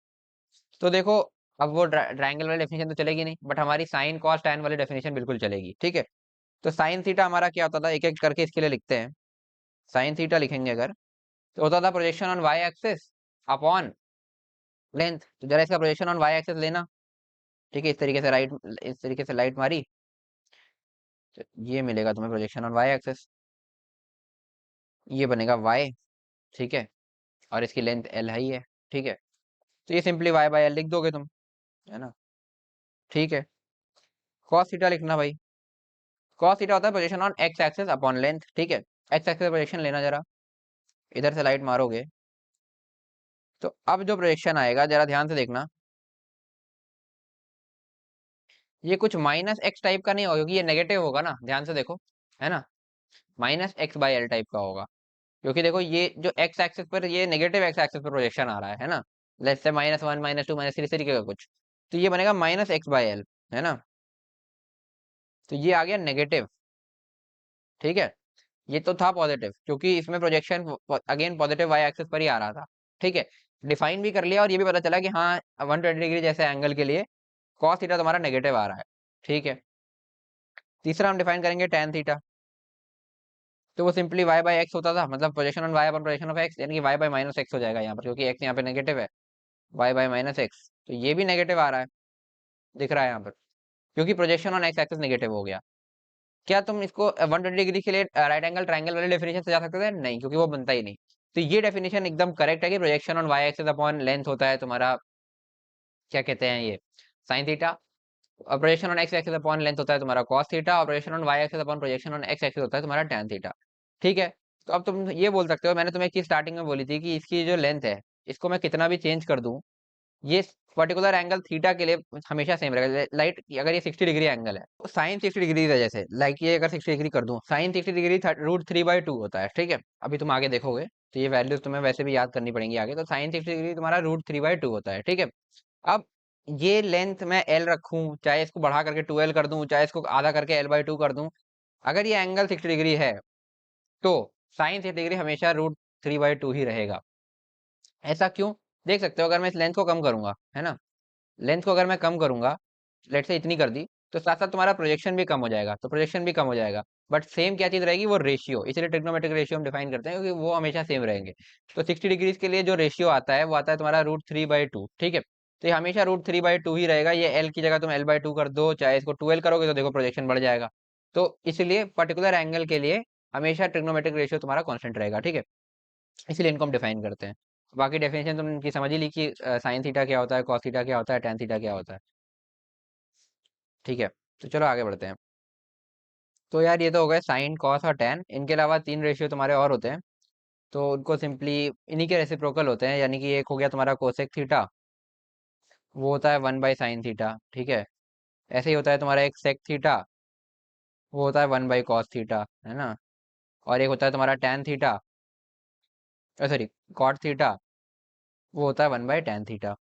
तो देखो, अब वो ट्रायंगल वाली डेफिनेशन तो चलेगी नहीं, बट हमारी साइन कॉस टैन वाली डेफिनेशन बिल्कुल चलेगी। ठीक है, तो साइन थीटा हमारा क्या होता था, एक एक करके इसके लिए लिखते हैं। साइन थीटा लिखेंगे अगर, तो होता था projection on y axis upon length. तो जरा इसका प्रोजेक्शन ऑन वाई एक्सिस लेना। ठीक है, इस तरीके से राइट, इस तरीके से लाइट मारी, तो ये मिलेगा तुम्हें प्रोजेक्शन ऑन वाई एक्सिस, ये बनेगा वाई। ठीक है, और इसकी लेंथ एल ही है। ठीक है, तो ये सिंपली वाई बाय एल लिख दोगे तुम, है ना। ठीक है, कॉस थीटा लिखना भाई। कॉस थीटा होता है projection on x axis upon length. ठीक है, एक्स एक्सिस प्रोजेक्शन लेना जरा, इधर से लाइट मारोगे तो अब जो प्रोजेक्शन आएगा जरा ध्यान से देखना, ये कुछ माइनस एक्स टाइप का नहीं होगा, क्योंकि ये नेगेटिव होगा ना, ध्यान से देखो, है ना। Minus x by L type का होगा, क्योंकि देखो ये जो एक्स एक्सिस पर, ये नेगेटिव एक्स एक्सिस पर प्रोजेक्शन आ रहा है ना। लेट्स से -1 -2 -3 इस तरीके का कुछ, तो ये बनेगा माइनस एक्स बाई एल, है ना। तो ये आ गया नेगेटिव। ठीक है, ये तो था पॉजिटिव, क्योंकि इसमें projection again positive y axis पर ही आ रहा था। ठीक है, डिफाइन भी कर लिया, और ये भी पता चला कि हाँ 120 डिग्री जैसे एंगल के लिए कॉस थीटा तुम्हारा नेगेटिव आ रहा है। ठीक है, तीसरा हम डिफाइन करेंगे टेन थीटा। तो वो सिंपली वाई बाई एक्स होता था, मतलब projection on y upon projection of x, यानी कि वाई बाई माइनस एक्स हो जाएगा यहाँ पर, क्योंकि एक्स यहाँ पे नेगेटिव है। वाई बाई माइनस एक्स, तो ये भी नेगेटिव आ रहा है, दिख रहा है यहाँ पर, क्योंकि projection on x axis negative हो गया। क्या तुम इसको 120 डिग्री के लिए राइट एंगल ट्राइंगल वाले डेफिनेशन से जा सकते थे? नहीं, क्योंकि वो बनता ही नहीं। तो ये डेफिनेशन एकदम करेक्ट है कि projection on y axis upon length होता है तुम्हारा, क्या कहते हैं ये, साइन थीटा। और projection on x axis upon length होता है तुम्हारा कॉस थीटा, और projection on y axis upon projection on x axis होता है तुम्हारा टैन थीटा। ठीक है, तो अब तुम ये बोल सकते हो, मैंने तुम्हें एक चीज स्टार्टिंग में बोली थी कि इसकी जो लेंथ है, इसको मैं कितना भी चेंज कर दूं, ये पर्टिकुलर एंगल थीटा के लिए हमेशा सेम रहेगा। लाइट अगर ये 60 डिग्री एंगल है, तो साइन 60 डिग्री है, जैसे लाइक ये अगर 60 डिग्री कर दूं, साइन 60 डिग्री √3/2 होता है। ठीक है, अभी तुम आगे देखोगे तो ये वैल्यूज तुम्हें वैसे भी याद करनी पड़ेंगी आगे। तो साइन 60 डिग्री तुम्हारा √3/2 होता है। ठीक है, अब ये लेंथ मैं एल रखूं, चाहे इसको बढ़ा करके 2L कर दूं, चाहे इसको आधा करके L/2 कर दूं, अगर ये एंगल 60 डिग्री है तो साइन 60 डिग्री हमेशा √3/2 ही रहेगा। ऐसा क्यों, देख सकते हो, अगर मैं इस लेंथ को कम करूंगा, है ना, लेंथ को अगर मैं कम करूंगा, लेट से इतनी कर दी, तो साथ साथ तुम्हारा प्रोजेक्शन भी कम हो जाएगा, तो प्रोजेक्शन भी कम हो जाएगा, बट सेम क्या चीज रहेगी, वो रेशियो। इसलिए ट्रिग्नोमेट्रिक रेशियो हम डिफाइन करते हैं, क्योंकि वो हमेशा सेम रहेंगे। तो 60 डिग्रीज के लिए जो रेशियो आता है वो आता है तुम्हारा √3/2। ठीक है, तो ये हमेशा √3/2 ही रहेगा। ये एल की जगह तुम L/2 कर दो, चाहे इसको 2L करोगे तो देखो प्रोजेक्शन बढ़ जाएगा। तो इसलिए पर्टिकुलर एंगल के लिए हमेशा ट्रिग्नोमेट्रिक रेशियो तुम्हारा कॉन्स्टेंट रहेगा। ठीक है, इसलिए इनको हम डिफाइन करते हैं। बाकी डेफिनेशन तुम इनकी समझ ही ली कि साइन थीटा क्या होता है, कॉस थीटा क्या होता है, टेन थीटा क्या होता है। ठीक है, तो चलो आगे बढ़ते हैं। तो यार ये तो हो गए साइन कॉस और टेन, इनके अलावा तीन रेशियो तुम्हारे और होते हैं, तो उनको सिंपली इन्हीं के रेसिप्रोकल होते हैं। यानी कि एक हो गया तुम्हारा कोसेक थीटा, वो होता है 1/साइन थीटा। ठीक है, ऐसे ही होता है तुम्हारा एक सेक थीटा, वो होता है 1/कॉस थीटा, है ना। और एक होता है तुम्हारा tan theta, sorry, cot theta, वो होता है 1/टेन थीटा।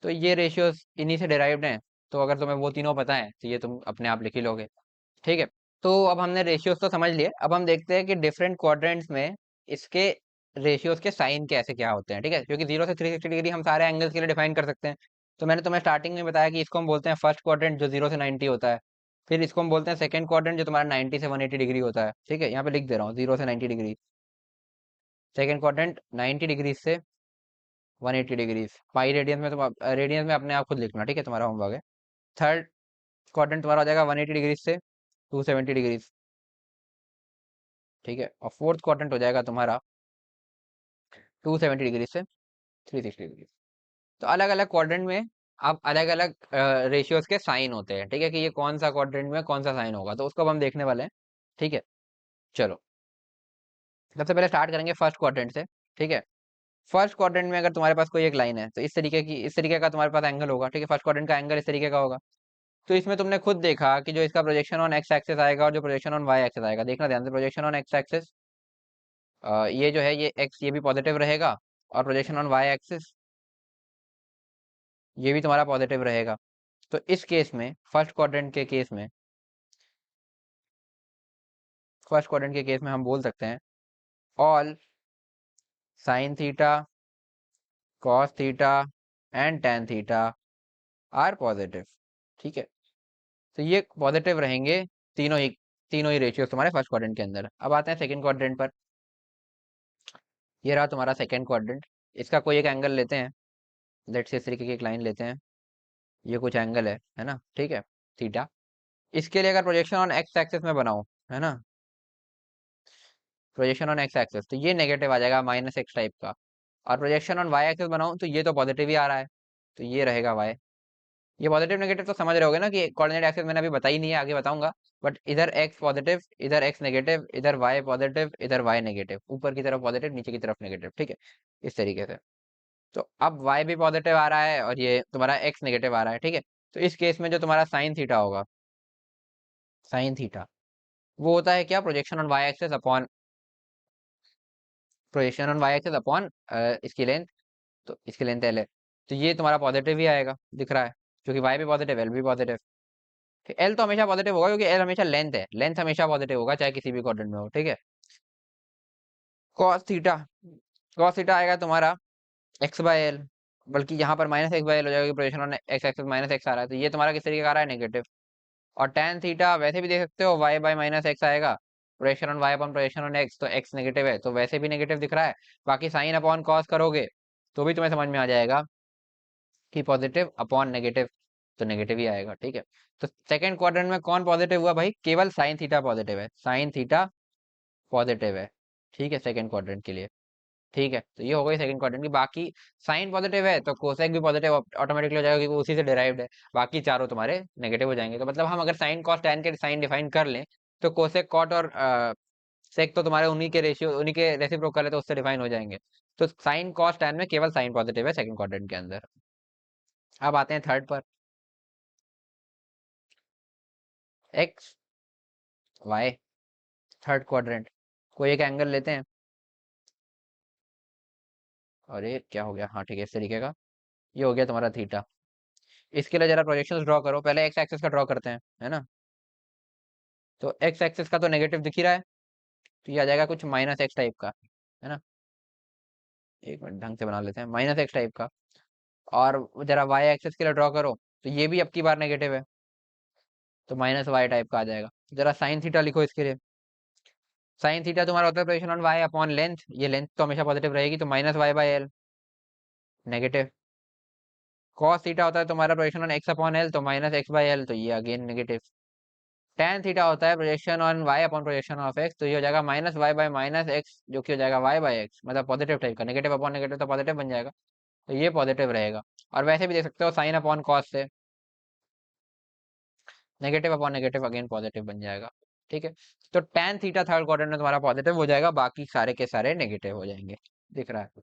तो ये रेशियोज इन्हीं से डिराइव्ड हैं। तो अगर तुम्हें वो तीनों पता है तो ये तुम अपने आप लिख ही लोगे। ठीक है, तो अब हमने रेशियोज तो समझ लिए, अब हम देखते हैं कि डिफरेंट क्वाड्रेंट्स में इसके रेशियोज के साइन कैसे क्या होते हैं। ठीक है, क्योंकि 0 से 360 डिग्री हम सारे एंगल्स के लिए डिफाइन कर सकते हैं। तो मैंने तुम्हें स्टार्टिंग में बताया कि इसको हम बोलते हैं फर्स्ट क्वाड्रेंट, जो 0 से 90 होता है। फिर इसको हम बोलते हैं सेकंड क्वाड्रेंट, जो तुम्हारा 90 से 180 डिग्री होता है। ठीक है, यहाँ पे लिख दे रहा हूँ 0 से 90 डिग्री। सेकंड क्वाड्रेंट 90 डिग्री से 180 डिग्री, पाई रेडियंस में, तुम रेडियंस में अपने आप खुद लिखना। ठीक है, तुम्हारा होमवर्क है। थर्ड क्वाड्रेंट तुम्हारा हो जाएगा 180 डिग्री से 270 डिग्री। ठीक है, और फोर्थ क्वाड्रेंट हो जाएगा तुम्हारा 270 डिग्री से 360 डिग्री। तो अलग अलग क्वाड्रेंट में अब अलग अलग रेशियोज के साइन होते हैं। ठीक है, कि ये कौन सा क्वाड्रेंट में कौन सा साइन होगा, तो उसको अब हम देखने वाले हैं। ठीक है, चलो सबसे पहले स्टार्ट करेंगे फर्स्ट क्वाड्रेंट से। ठीक है, फर्स्ट क्वाड्रेंट में अगर तुम्हारे पास कोई एक लाइन है, तो इस तरीके का तुम्हारे पास एंगल होगा। ठीक है, फर्स्ट क्वाड्रेंट का एंगल इस तरीके का होगा। तो इसमें तुमने खुद देखा कि जो इसका प्रोजेक्शन ऑन एक्स एक्सिस आएगा और जो प्रोजेक्शन ऑन वाई एक्सिस आएगा, देखना ध्यान से, प्रोजेक्शन ऑन एक्स एक्सिस ये जो है ये एक्स, ये भी पॉजिटिव रहेगा, और प्रोजेक्शन ऑन वाई एक्सिस ये भी तुम्हारा पॉजिटिव रहेगा। तो इस केस में फर्स्ट क्वाड्रेंट के केस में हम बोल सकते हैं all sine theta, cos theta and tan theta are positive. ठीक है, तो ये पॉजिटिव रहेंगे तीनों ही, तीनों ही रेशियोज तुम्हारे फर्स्ट क्वाड्रेंट के अंदर। अब आते हैं सेकंड क्वाड्रेंट पर। ये रहा तुम्हारा सेकंड क्वाड्रेंट। इसका कोई एक एंगल लेते हैं, लेट्स से इस तरीके की एक लाइन लेते हैं, ये कुछ एंगल है ना, ठीक है, थीटा। इसके लिए अगर प्रोजेक्शन ऑन एक्स एक्सिस में बनाओ, है ना, प्रोजेक्शन ऑन एक्स एक्सिस, तो ये नेगेटिव आ जाएगा माइनस एक्स टाइप का। और प्रोजेक्शन ऑन वाई एक्सिस बनाऊं तो ये तो पॉजिटिव ही आ रहा है, तो ये रहेगा वाई। ये पॉजिटिव नेगेटिव तो समझ रहे होगे ना कि कोऑर्डिनेट एक्सिस मैंने अभी बताई नहीं है, आगे बताऊंगा। बट इधर एक्स पॉजिटिव, इधर एक्स नेगेटिव, इधर वाई पॉजिटिव, इधर वाई नेगेटिव, ऊपर की तरफ पॉजिटिव, नीचे की तरफ नेगेटिव, ठीक है, इस तरीके से। तो अब वाई भी पॉजिटिव आ रहा है और ये तुम्हारा एक्स नेगेटिव आ रहा है, ठीक है। तो इस केस में जो तुम्हारा साइन थीटा होगा, साइन थीटा, वो होता है क्या, projection on y axis upon, projection on y axis upon इसकी लेंथ, तो इसकी लेंथ एल है, तो ये तुम्हारा पॉजिटिव ही आएगा, दिख रहा है, क्योंकि वाई भी पॉजिटिव, एल भी पॉजिटिव। एल तो हमेशा पॉजिटिव होगा क्योंकि एल हमेशा लेंथ है, लेंथ हमेशा पॉजिटिव होगा चाहे किसी भी क्वाड्रेंट में हो, ठीक है। कॉस थीटा, कॉस थीटा आएगा तुम्हारा एक्स बाय एल, बल्कि यहाँ पर माइनस एक्स बाय एल हो जाएगा, projection on x axis minus X आ रहा है, तो ये तुम्हारा किस तरीके का आ रहा है, नेगेटिव। और tan थीटा वैसे भी देख सकते हो, वाई बाय माइनस एक्स आएगा, projection on y upon projection on x, तो एक्स नेगेटिव है तो वैसे भी नेगेटिव दिख रहा है। बाकी साइन अपॉन कॉस करोगे तो भी तुम्हें समझ में आ जाएगा कि पॉजिटिव अपॉन नेगेटिव, तो नेगेटिव ही आएगा, ठीक है। तो सेकंड क्वाड्रेंट में कौन पॉजिटिव हुआ भाई, केवल साइन थीटा पॉजिटिव है, साइन थीटा पॉजिटिव है, ठीक है, सेकंड क्वाड्रेंट के लिए। ठीक है, तो ये हो गई सेकंड क्वाड्रेंट की। बाकी साइन पॉजिटिव है तो कोसेक भी पॉजिटिव ऑटोमेटिकली हो जाएगा क्योंकि वो उसी से डिराइव्ड है। बाकी चारों तुम्हारे नेगेटिव हो जाएंगे। तो मतलब हम अगर साइन कॉस टैन के साइन डिफाइन कर लें तो कोसेक कॉट और सेक तो तुम्हारे उन्हीं के रेशियो, उन्हीं के रेसिप्रोकल है, तो उससे डिफाइन हो जाएंगे। तो साइन कॉस टैन में केवल साइन पॉजिटिव है सेकंड क्वाड्रेंट के अंदर। अब आते हैं थर्ड पर, एक्स वाई, थर्ड क्वाड्रेंट। कोई एक एंगल लेते हैं, और ये क्या हो गया, हाँ ठीक है, इस तरीके का, ये हो गया तुम्हारा थीटा। इसके लिए जरा प्रोजेक्शंस ड्रॉ करो, पहले एक्स एक्सिस का ड्रॉ करते हैं, है ना। तो एक्स एक्सिस का तो नेगेटिव दिख ही रहा है, तो ये आ जाएगा कुछ माइनस एक्स टाइप का, है ना। एक मिनट ढंग से बना लेते हैं, माइनस एक्स टाइप का। और जरा वाई एक्सिस के लिए ड्रॉ करो, तो ये भी अब की बार नेगेटिव है, तो माइनस वाई टाइप का आ जाएगा। जरा साइन थीटा लिखो इसके लिए। साइन थीटा तुम्हारा होता है projection on y upon length, ये लेंथ तो हमेशा पॉजिटिव रहेगी, तो minus Y by l, negative. Cos theta होता है तुम्हारा projection on x upon L, तो माइनस एक्स बाय एल, तो ये अगेन नेगेटिव। tan थीटा होता है projection on y upon projection of x, तो ये हो जाएगा minus Y by minus x, जो कि हो जाएगा y बाय एक्स, मतलब पॉजिटिव टाइप का, नेगेटिव अपॉन नेगेटिव तो पॉजिटिव बन जाएगा, तो ये पॉजिटिव रहेगा। और वैसे भी देख सकते हो साइन अपॉन कॉस से, negative upon negative again positive बन जाएगा, ठीक है। तो tan थीटा थर्ड क्वाड्रेंट में तुम्हारा पॉजिटिव हो जाएगा, बाकी सारे के सारे नेगेटिव हो जाएंगे, दिख रहा है।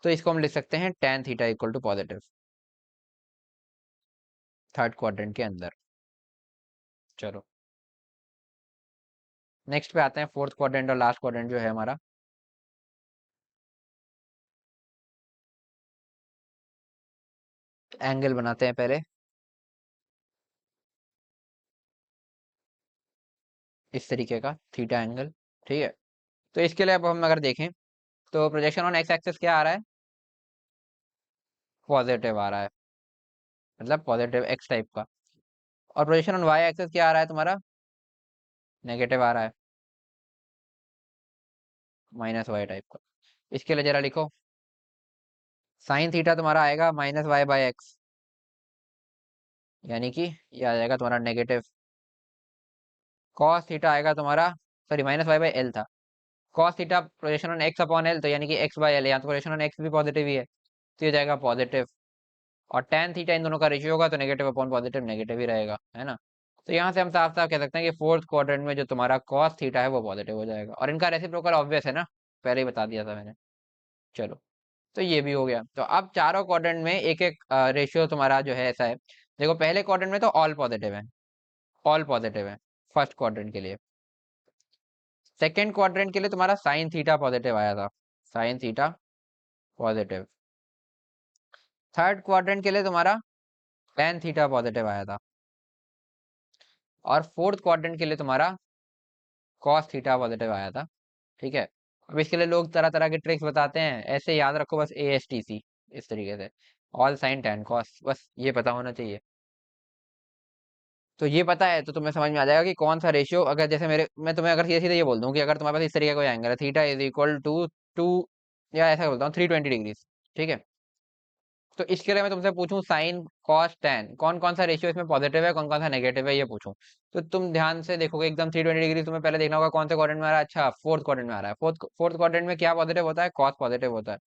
तो इसको हम लिख सकते हैं tan theta equal to positive third quadrant के अंदर। चलो नेक्स्ट पे आते हैं, फोर्थ क्वाड्रेंट और लास्ट क्वाड्रेंट जो है हमारा। एंगल बनाते हैं पहले इस तरीके का, थीटा एंगल, ठीक है। तो इसके लिए अब हम अगर देखें तो प्रोजेक्शन ऑन एक्स एक्सिस क्या आ रहा है, पॉजिटिव आ रहा है, मतलब पॉजिटिव एक्स टाइप का। और प्रोजेक्शन ऑन वाई एक्सिस क्या आ रहा है तुम्हारा, नेगेटिव आ रहा है, माइनस वाई टाइप का। इसके लिए जरा लिखो, साइन थीटा तुम्हारा आएगा माइनस वाई बाय एक्स, यानी कि ये आ जाएगा तुम्हारा नेगेटिव। कॉस थीटा आएगा तुम्हारा, sorry minus Y by L था, cos theta projection on x upon L, तो यानी कि एक्स बाय एल, यहाँ तो प्रोजेक्शन ऑन एक्स भी पॉजिटिव ही है, तो ये जाएगा पॉजिटिव। और tan थीटा इन दोनों का रेशियो होगा, तो नेगेटिव अपॉन पॉजिटिव नेगेटिव ही रहेगा, है ना। तो यहाँ से हम साफ साफ कह सकते हैं कि फोर्थ क्वाड्रेंट में जो तुम्हारा cos थीटा है वो पॉजिटिव हो जाएगा, और इनका रेसिप्रोकल ऑब्वियस है ना, पहले ही बता दिया था मैंने। चलो, तो ये भी हो गया। तो अब चारों क्वाड्रेंट में एक एक रेशियो तुम्हारा जो है ऐसा है। देखो पहले क्वाड्रेंट में तो ऑल पॉजिटिव है, ऑल पॉजिटिव है फर्स्ट क्वाड्रेंट के लिए। सेकेंड क्वाड्रेंट के लिए तुम्हारा साइन थीटा पॉजिटिव आया था, sine theta positive. Third quadrant के लिए तुम्हारा tan थीटा पॉजिटिव आया था। और फोर्थ क्वाड्रेंट के लिए तुम्हारा कॉस थीटा पॉजिटिव आया था, ठीक है। अब इसके लिए लोग तरह तरह के ट्रिक्स बताते हैं, ऐसे याद रखो बस ASTC, इस तरीके से ऑल साइन tan cos, बस ये पता होना चाहिए। तो ये पता है तो तुम्हें समझ में आ जाएगा कि कौन सा रेशियो, अगर जैसे मेरे मैं तुम्हें अगर सीधे सीधे ये बोल दूं कि अगर तुम्हारे पास इस तरीके का कोई एंगल है, theta is equal to two, या ऐसा बोलता हूँ 320 डिग्री, ठीक है। तो इसके लिए मैं तुमसे पूछूं साइन कॉस टैन, कौन कौन सा रेशियो इसमें पॉजिटिव है, कौन कौन सा नेगेटिव है, ये पूछूं। तो तुम ध्यान से देखोगे एकदम 320 डिग्री तुम्हें पहले देखना होगा कौन से क्वाड्रेंट में आ रहा है। अच्छा, फोर्थ क्वाड्रेंट में आ रहा है। फोर्थ फोर्थ क्वाड्रेंट में क्या पॉजिटिव होता है? कॉस पॉजिटिव होता है।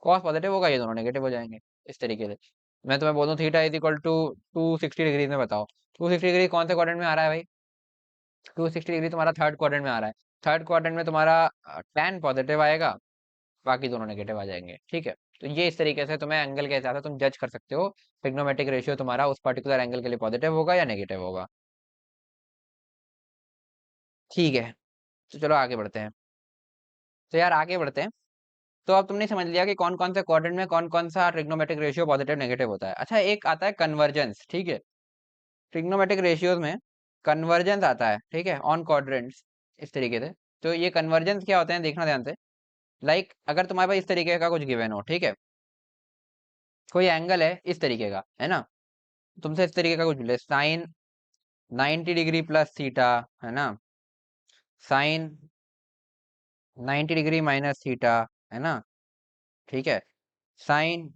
कॉस पॉजिटिव होगा, ये दोनों नेगेटिव हो जाएंगे। इस तरीके से मैं तुम्हें बोलूं theta is equal to 260 degree में, बताओ 260 डिग्री कौन से क्वाड्रेंट में आ रहा है भाई? 260 डिग्री तुम्हारा थर्ड क्वाड्रेंट में आ रहा है। थर्ड क्वाड्रेंट में तुम्हारा टैन पॉजिटिव आएगा, बाकी दोनों नेगेटिव आ जाएंगे, ठीक है। तो ये इस तरीके से तुम्हें एंगल के हिसाब से तुम जज कर सकते हो ट्रिग्नोमेट्रिक रेशियो तुम्हारा उस पर्टिकुलर एंगल के लिए पॉजिटिव होगा या नेगेटिव होगा। ठीक है, तो चलो आगे बढ़ते हैं। तो यार आगे बढ़ते हैं। तो अब तुमने समझ लिया कि कौन कौन से क्वाड्रेंट में कौन कौन सा ट्रिग्नोमेट्रिक रेशियो पॉजिटिव नेगेटिव होता है। अच्छा, एक आता है कन्वर्जेंस, ठीक है। ट्रिग्नोमेट्रिक रेशियोज में कन्वर्जेंस आता है, ठीक है, ऑन क्वाड्रेंट्स, इस तरीके से। तो ये कन्वर्जेंस क्या होते हैं, देखना ध्यान से। लाइक अगर तुम्हारे पास इस तरीके का कुछ गिवन हो, ठीक है, कोई एंगल है इस तरीके का, है ना, तुमसे इस तरीके का कुछ मिले, साइन 90 डिग्री प्लस थीटा, है ना, साइन 90 डिग्री माइनस थीटा, है ना, ठीक है, sine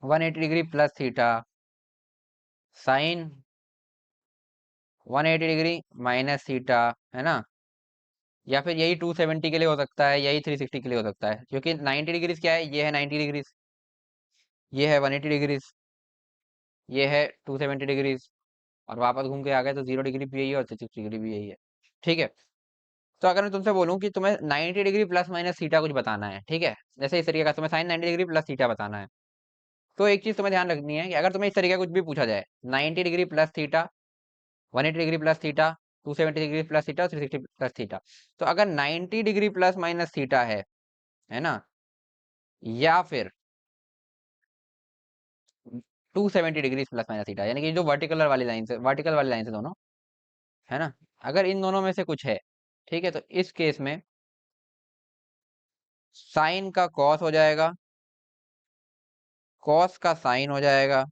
180 degree plus theta, sine 180 degree minus theta, है ना, या फिर यही 270 के लिए हो सकता है, यही 360 के लिए हो सकता है, क्योंकि 90 डिग्रीज क्या है, ये है 90 डिग्रीज, ये है 180 डिग्रीज, ये है 270 डिग्रीज, और वापस घूम के आ गए तो 0 डिग्री भी यही है और 360 डिग्री भी यही है, ठीक है। तो अगर मैं तुमसे बोलूं कि तुम्हें 90 डिग्री प्लस माइनस थीटा कुछ बताना है, ठीक है, जैसे इस तरीके का तुम्हें साइन 90 डिग्री प्लस थीटा बताना है, तो एक चीज तुम्हें ध्यान रखनी है कि अगर तुम्हें इस तरीके का कुछ भी पूछा जाए, 90 degree plus theta, 180 degree plus theta, 270 degree plus theta, 360 plus theta, तो अगर 90 डिग्री प्लस माइनस थीटा है ना, या फिर 270 डिग्री प्लस माइनस थीटा, यानी कि जो वर्टिकल वाली लाइन से, वर्टिकल वाली लाइन से दोनों, है ना, अगर इन दोनों में से कुछ है, ठीक है, तो इस केस में साइन का कॉस हो जाएगा, कॉस का साइन हो जाएगा,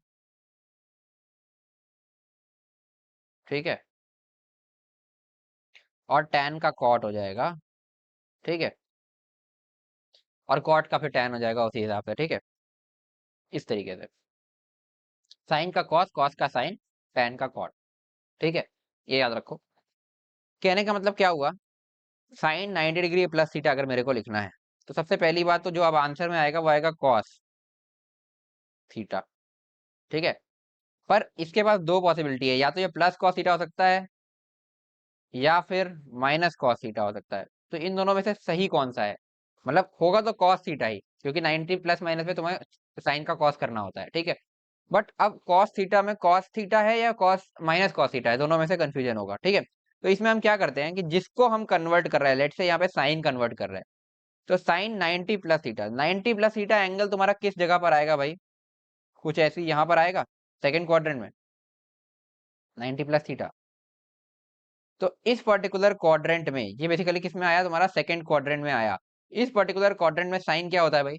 ठीक है, और टैन का कॉट हो जाएगा, ठीक है, और कॉट का फिर टैन हो जाएगा उसी हिसाब से, ठीक है, इस तरीके से साइन का कॉस, कॉस का साइन, टैन का कॉट, ठीक है, ये याद रखो। कहने का मतलब क्या हुआ, साइन 90 डिग्री प्लस थीटा अगर मेरे को लिखना है, तो सबसे पहली बात तो जो अब आंसर में आएगा वो आएगा कॉस थीटा, ठीक है। पर इसके पास दो पॉसिबिलिटी है, या तो ये प्लस कॉस थीटा हो सकता है, या फिर माइनस कॉस थीटा हो सकता है। तो इन दोनों में से सही कौन सा है, मतलब होगा तो कॉस थीटा ही, क्योंकि 90 प्लस माइनस में तुम्हें साइन का कॉस करना होता है, ठीक है। बट अब कॉस थीटा में कॉस थीटा है या कॉस माइनस कॉस थीटा है, दोनों में से कंफ्यूजन होगा, ठीक है। तो इसमें हम क्या करते हैं कि जिसको हम कन्वर्ट कर रहे हैं, लेट से यहाँ पे साइन कन्वर्ट कर रहे हैं, तो sine 90 plus theta, 90 plus theta angle तुम्हारा किस जगह पर आएगा भाई, कुछ ऐसी यहाँ पर आएगा, सेकेंड क्वाड्रेंट में 90 प्लस थीटा। तो इस पर्टिकुलर क्वाड्रेंट में ये बेसिकली किस में आया, तुम्हारा सेकंड क्वाड्रेंट में आया। इस पर्टिकुलर क्वाड्रेंट में साइन क्या होता है भाई,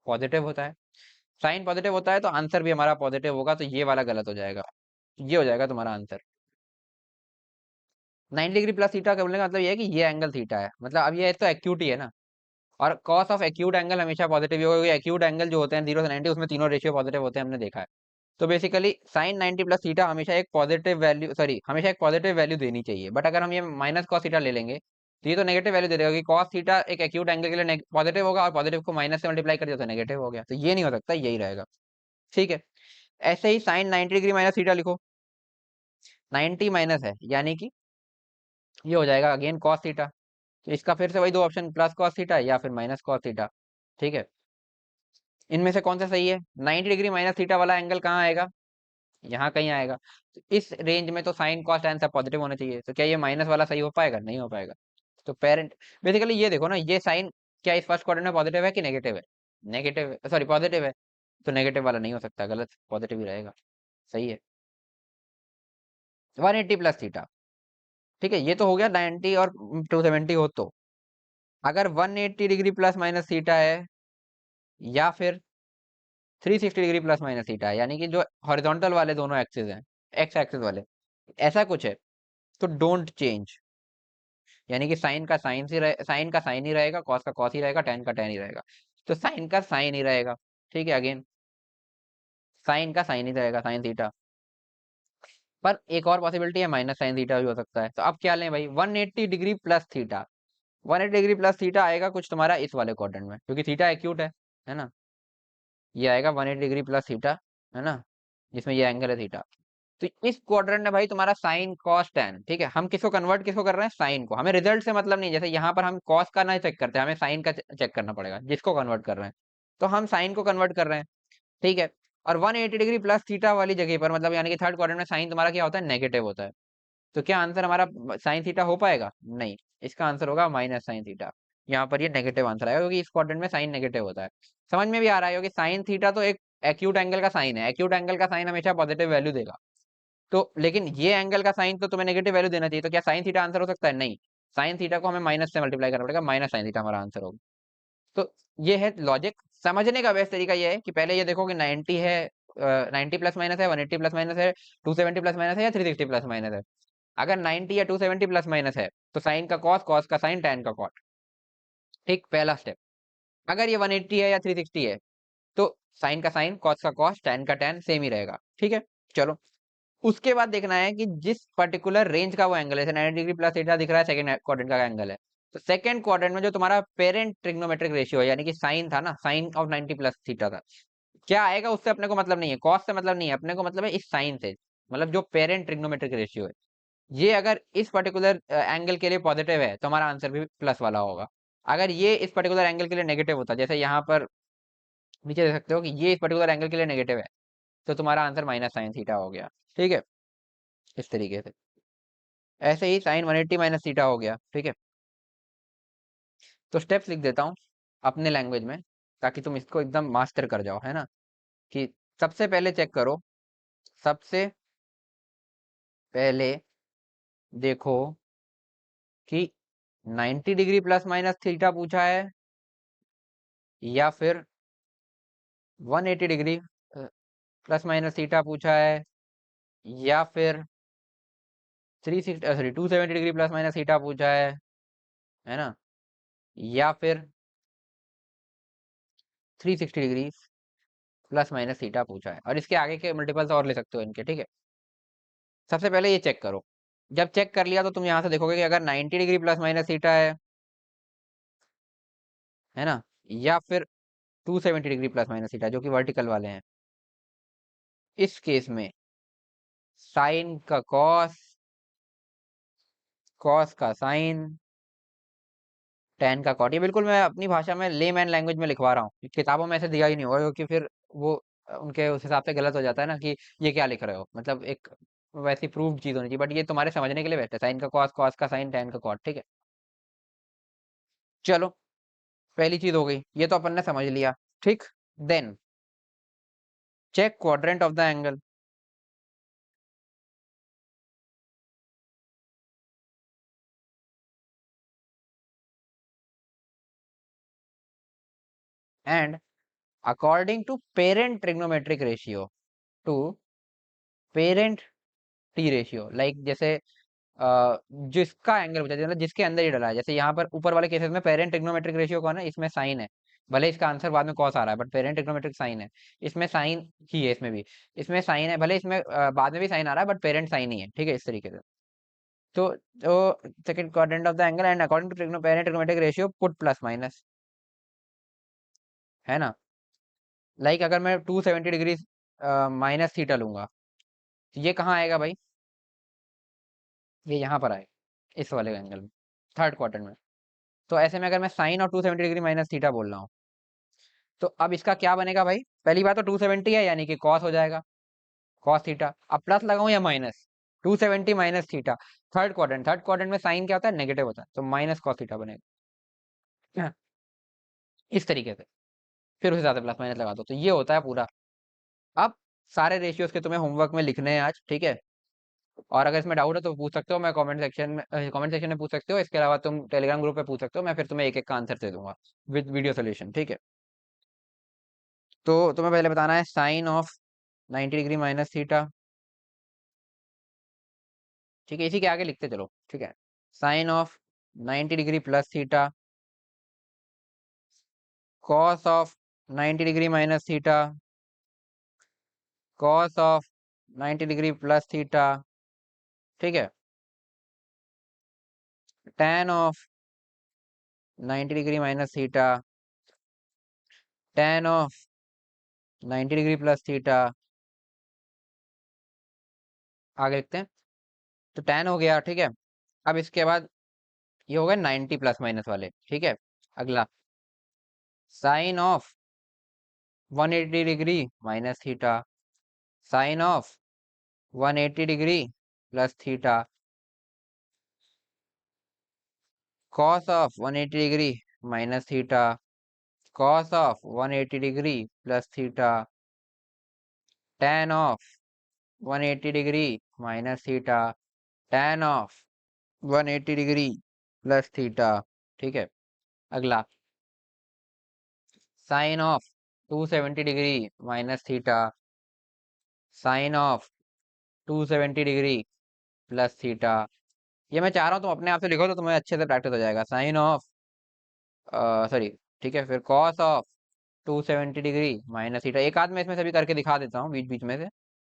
पॉजिटिव होता है। साइन पॉजिटिव होता है तो आंसर भी हमारा पॉजिटिव होगा, तो ये वाला गलत हो जाएगा, ये हो जाएगा तुम्हारा आंसर। 90 डिग्री प्लस थीटा का बोलने का मतलब ये है कि ये एंगल थीटा है, मतलब अब ये तो एक्यूट ही है ना, और कॉस ऑफ एक्यूट एंगल हमेशा पॉजिटिव ही होगा, क्योंकि एक्यूट एंगल जो होते हैं 0 से 90 उसमें तीनों रेशियो पॉजिटिव होते हैं, हमने देखा है। तो बेसिकली साइन 90 प्लस थीटा हमेशा एक पॉजिटिव वैल्यू, सॉरी, हमेशा एक पॉजिटिव वैल्यू देनी चाहिए। बट अगर हम ये माइनस कॉस थीटा ले लेंगे तो ये तो नेगेटिव वैल्यू दे देगा, कि कॉस थीटा एक एक्यूट एंगल के लिए पॉजिटिव होगा, और पॉजिटिव को माइनस से मल्टीप्लाई कर दिया तो नेगेटिव हो गया, तो ये नहीं हो सकता, यही रहेगा, ठीक है। ऐसे ही साइन 90 डिग्री माइनस थीटा लिखो, 90 माइनस है यानी कि ये हो जाएगा अगेन कॉस थीटा। तो इसका फिर से वही दो ऑप्शन, प्लस कॉस थीटा या फिर माइनस कॉस थीटा, ठीक है। इनमें से कौन सा सही है, 90 डिग्री माइनस थीटा वाला एंगल कहाँ आएगा, यहाँ कहीं आएगा। तो इस रेंज में तो साइन कॉस टेन सब पॉजिटिव होना चाहिए, तो क्या ये माइनस वाला सही हो पाएगा, नहीं हो पाएगा। तो पेरेंट बेसिकली ये देखो ना, ये साइन क्या इस फर्स्ट क्वाड्रेंट में पॉजिटिव है कि नेगेटिव है, नेगेटिव, सॉरी पॉजिटिव है, तो नेगेटिव वाला नहीं हो सकता, गलत, पॉजिटिव ही रहेगा, सही है। 180 प्लस थीटा, ठीक है, ये तो हो गया 90 और 270 हो, तो अगर 180 डिग्री प्लस माइनस थीटा है, या फिर 360 डिग्री प्लस माइनस थीटा है, यानी कि जो हॉरिजॉन्टल वाले दोनों एक्सिस हैं, एक्स एक्सिस वाले, ऐसा कुछ है, तो डोंट चेंज, यानी कि साइन का साइन ही रहेगा, कॉस का कॉस ही रहेगा, टेन का टेन ही रहेगा। तो साइन का साइन ही रहेगा, ठीक है, अगेन साइन का साइन ही रहेगा, साइन थीटा। पर एक और पॉसिबिलिटी है, माइनस साइन थीटा भी हो सकता है। तो अब क्या लें भाई, 180 degree plus theta. 180 degree plus theta आएगा कुछ तुम्हारा इस वाले क्वाड्रेंट में, क्योंकि थीटा एक्यूट है ना। ये आएगा 180 डिग्री प्लस थीटा, है ना, जिसमें ये एंगल है थीटा। तो इस क्वाड्रेंट में भाई तुम्हारा साइन कॉस टेन, ठीक है, हम किसको कर रहे हैं, साइन को। हमें रिजल्ट से मतलब नहीं, जैसे यहाँ पर हम कॉस का ना चेक करते हैं, हमें साइन का चेक करना पड़ेगा, जिसको कन्वर्ट कर रहे हैं। तो हम साइन को कन्वर्ट कर रहे हैं, ठीक है। और 180 डिग्री प्लस थीटा वाली जगह पर, मतलब यानी कि थर्ड क्वाड्रेंट में साइन तुम्हारा क्या होता है, नेगेटिव होता है। तो क्या आंसर हमारा साइन थीटा हो पाएगा, नहीं, इसका आंसर होगा माइनस साइन थीटा। यहाँ पर ये नेगेटिव आंसर आएगा, क्योंकि इस क्वाड्रेंट में साइन नेगेटिव होता है। समझ में भी आ रहा है कि साइन थीटा तो एक एक्यूट एंगल का साइन है, एक्यूट एंगल का साइन हमेशा पॉजिटिव वैल्यू देगा। तो लेकिन ये एंगल का साइन तो तुम्हें नेगेटिव वैल्यू देना चाहिए, तो क्या साइन थीटा आंसर हो सकता है, नहीं। साइन थीटा को हमें माइनस से मल्टीप्लाई करना पड़ेगा, माइनस साइन थीटा हमारा आंसर होगा। तो ये है लॉजिक। समझने का बेस्ट तरीका ये है कि पहले ये देखो कि 90 है, 90 प्लस माइनस है, 180 प्लस माइनस है, 270 प्लस माइनस है, या 360 प्लस माइनस है। अगर 90 या 270 प्लस माइनस है, तो साइन का कॉस, कॉस का साइन, टेन का कॉट। ठीक, पहला स्टेप। अगर ये 180 है या 360 है, तो साइन का साइन, कॉस का कॉस, टेन का टेन सेम ही रहेगा, ठीक है। चलो, उसके बाद देखना है कि जिस पर्टिकुलर रेंज का वो एंगल है, जैसे 90 डिग्री प्लस थीटा दिख रहा है, सेकंड क्वाड्रेंट का एंगल है। तो सेकंड क्वाड्रेंट में जो तुम्हारा पेरेंट ट्रिग्नोमेट्रिक रेशियो है, यानी कि साइन था ना, साइन ऑफ 90 प्लस थीटा था, क्या आएगा उससे अपने को मतलब नहीं है, कॉस से मतलब नहीं है, अपने को मतलब है इस साइन से, मतलब जो पेरेंट ट्रिग्नोमेट्रिक रेशियो है, ये अगर इस पर्टिकुलर एंगल के लिए पॉजिटिव है, तो हमारा आंसर भी प्लस वाला होगा। अगर ये इस पर्टिकुलर एंगल के लिए नेगेटिव होता, जैसे यहाँ पर नीचे देख सकते हो कि ये इस पर्टिकुलर एंगल के लिए नेगेटिव है, तो तुम्हारा आंसर माइनस साइन थीटा हो गया, ठीक है, इस तरीके से। ऐसे ही साइन 180 माइनस थीटा हो गया, ठीक है। तो स्टेप्स लिख देता हूँ अपने लैंग्वेज में, ताकि तुम इसको एकदम मास्टर कर जाओ, है ना। कि सबसे पहले चेक करो, सबसे पहले देखो कि 90 डिग्री प्लस माइनस थीटा पूछा है, या फिर 180 डिग्री प्लस माइनस थीटा पूछा है, या फिर 360 sorry 270 degree plus minus theta पूछा है ना, या फिर 360 डिग्री प्लस माइनस थीटा पूछा है, और इसके आगे के मल्टीपल्स और ले सकते हो इनके, ठीक है। सबसे पहले ये चेक करो। जब चेक कर लिया, तो तुम यहाँ से देखोगे कि अगर 90 डिग्री प्लस माइनस थीटा है ना, या फिर 270 डिग्री प्लस माइनस थीटा, जो कि वर्टिकल वाले हैं, इस केस में साइन का कॉस, कॉस का साइन, टेन का कॉट, ये बिल्कुल मैं अपनी भाषा में लेमैन लैंग्वेज में लिखवा रहा हूँ, किताबों में ऐसे दिया ही नहीं होगा, क्योंकि फिर वो उनके उस हिसाब से गलत हो जाता है ना, कि ये क्या लिख रहे हो, मतलब एक वैसी प्रूव्ड चीज होनी चाहिए। बट ये तुम्हारे समझने के लिए बेस्ट है, साइन का कॉस, कॉस का साइन, टेन का कॉट, ठीक है। चलो, पहली चीज हो गई, ये तो अपन ने समझ लिया, ठीक। Then check quadrant of the angle. And according to parent trigonometric ratio to parent T ratio, like जैसे जिसका एंगल बचा, मतलब जिसके अंदर ही डला है, जैसे यहाँ पर ऊपर वाले केसेस में पेरेंट ट्रिग्नोमेट्रिक रेशियो कौन है, इसमें साइन है। भले इसका आंसर बाद में कॉस आ रहा है, बट पेरेंट ट्रिग्नोमेट्रिक साइन है, इसमें साइन ही है, इसमें भी, इसमें साइन है, भले इसमें बाद में भी साइन आ रहा है, बट पेरेंट साइन ही है, ठीक है, इस तरीके से। तो second quadrant of the angle and according to parent trigonometric ratio put plus minus, है ना। लाइक अगर मैं 270 डिग्री माइनस थीटा लूंगा, तो ये कहाँ आएगा भाई, ये यहाँ पर आएगा, इस वाले एंगल में, थर्ड क्वाड्रेंट में। तो ऐसे में अगर मैं साइन और 270 डिग्री माइनस थीटा बोल रहा हूँ, तो अब इसका क्या बनेगा भाई, पहली बात तो 270 है, यानी कि कॉस हो जाएगा, कॉस थीटा। अब प्लस लगाऊं या minus, 270 minus theta, third quadrant में साइन क्या होता है, नेगेटिव होता है, तो माइनस कॉस थीटा बनेगा। हाँ, इस तरीके से फिर उस हिसाब से प्लस माइनस लगा दो, तो ये होता है पूरा। अब सारे रेशियोज के तुम्हें होमवर्क में लिखने हैं आज, ठीक है। और अगर इसमें डाउट है तो पूछ सकते हो, मैं कमेंट सेक्शन में पूछ सकते हो, इसके अलावा तुम टेलीग्राम ग्रुप पे पूछ सकते हो, मैं फिर तुम्हें एक एक का आंसर दे दूंगा विद वीडियो सोल्यूशन, ठीक है। तो तुम्हें पहले बताना है sine of 90 degree minus theta. ठीक है, इसी के आगे लिखते चलो। ठीक है, sine of 90 degree plus theta, cos of 90 degree minus theta, cos of 90 degree plus theta. ठीक है, tan of 90 degree minus theta, tan of 90 degree plus theta. आगे लिखते हैं। तो tan हो गया। ठीक है, अब इसके बाद ये हो गए 90 प्लस माइनस वाले। ठीक है, अगला sine of 180 degree minus theta, sine of 180 degree plus theta, cos of 180 degree minus theta, cos of 180 degree plus theta, tan of 180 degree minus theta, tan of 180 degree plus theta. ठीक है, अगला sine of 270 degree minus theta, sine of 270 degree plus theta. ये मैं चाह रहा हूँ तुम अपने आप से लिखो तो तुम्हें अच्छे से प्रैक्टिस हो जाएगा। साइन ऑफ सॉरी, ठीक है, फिर cos of 270 degree minus theta. एक आध में इसमें सभी करके दिखा देता हूँ बीच बीच में से,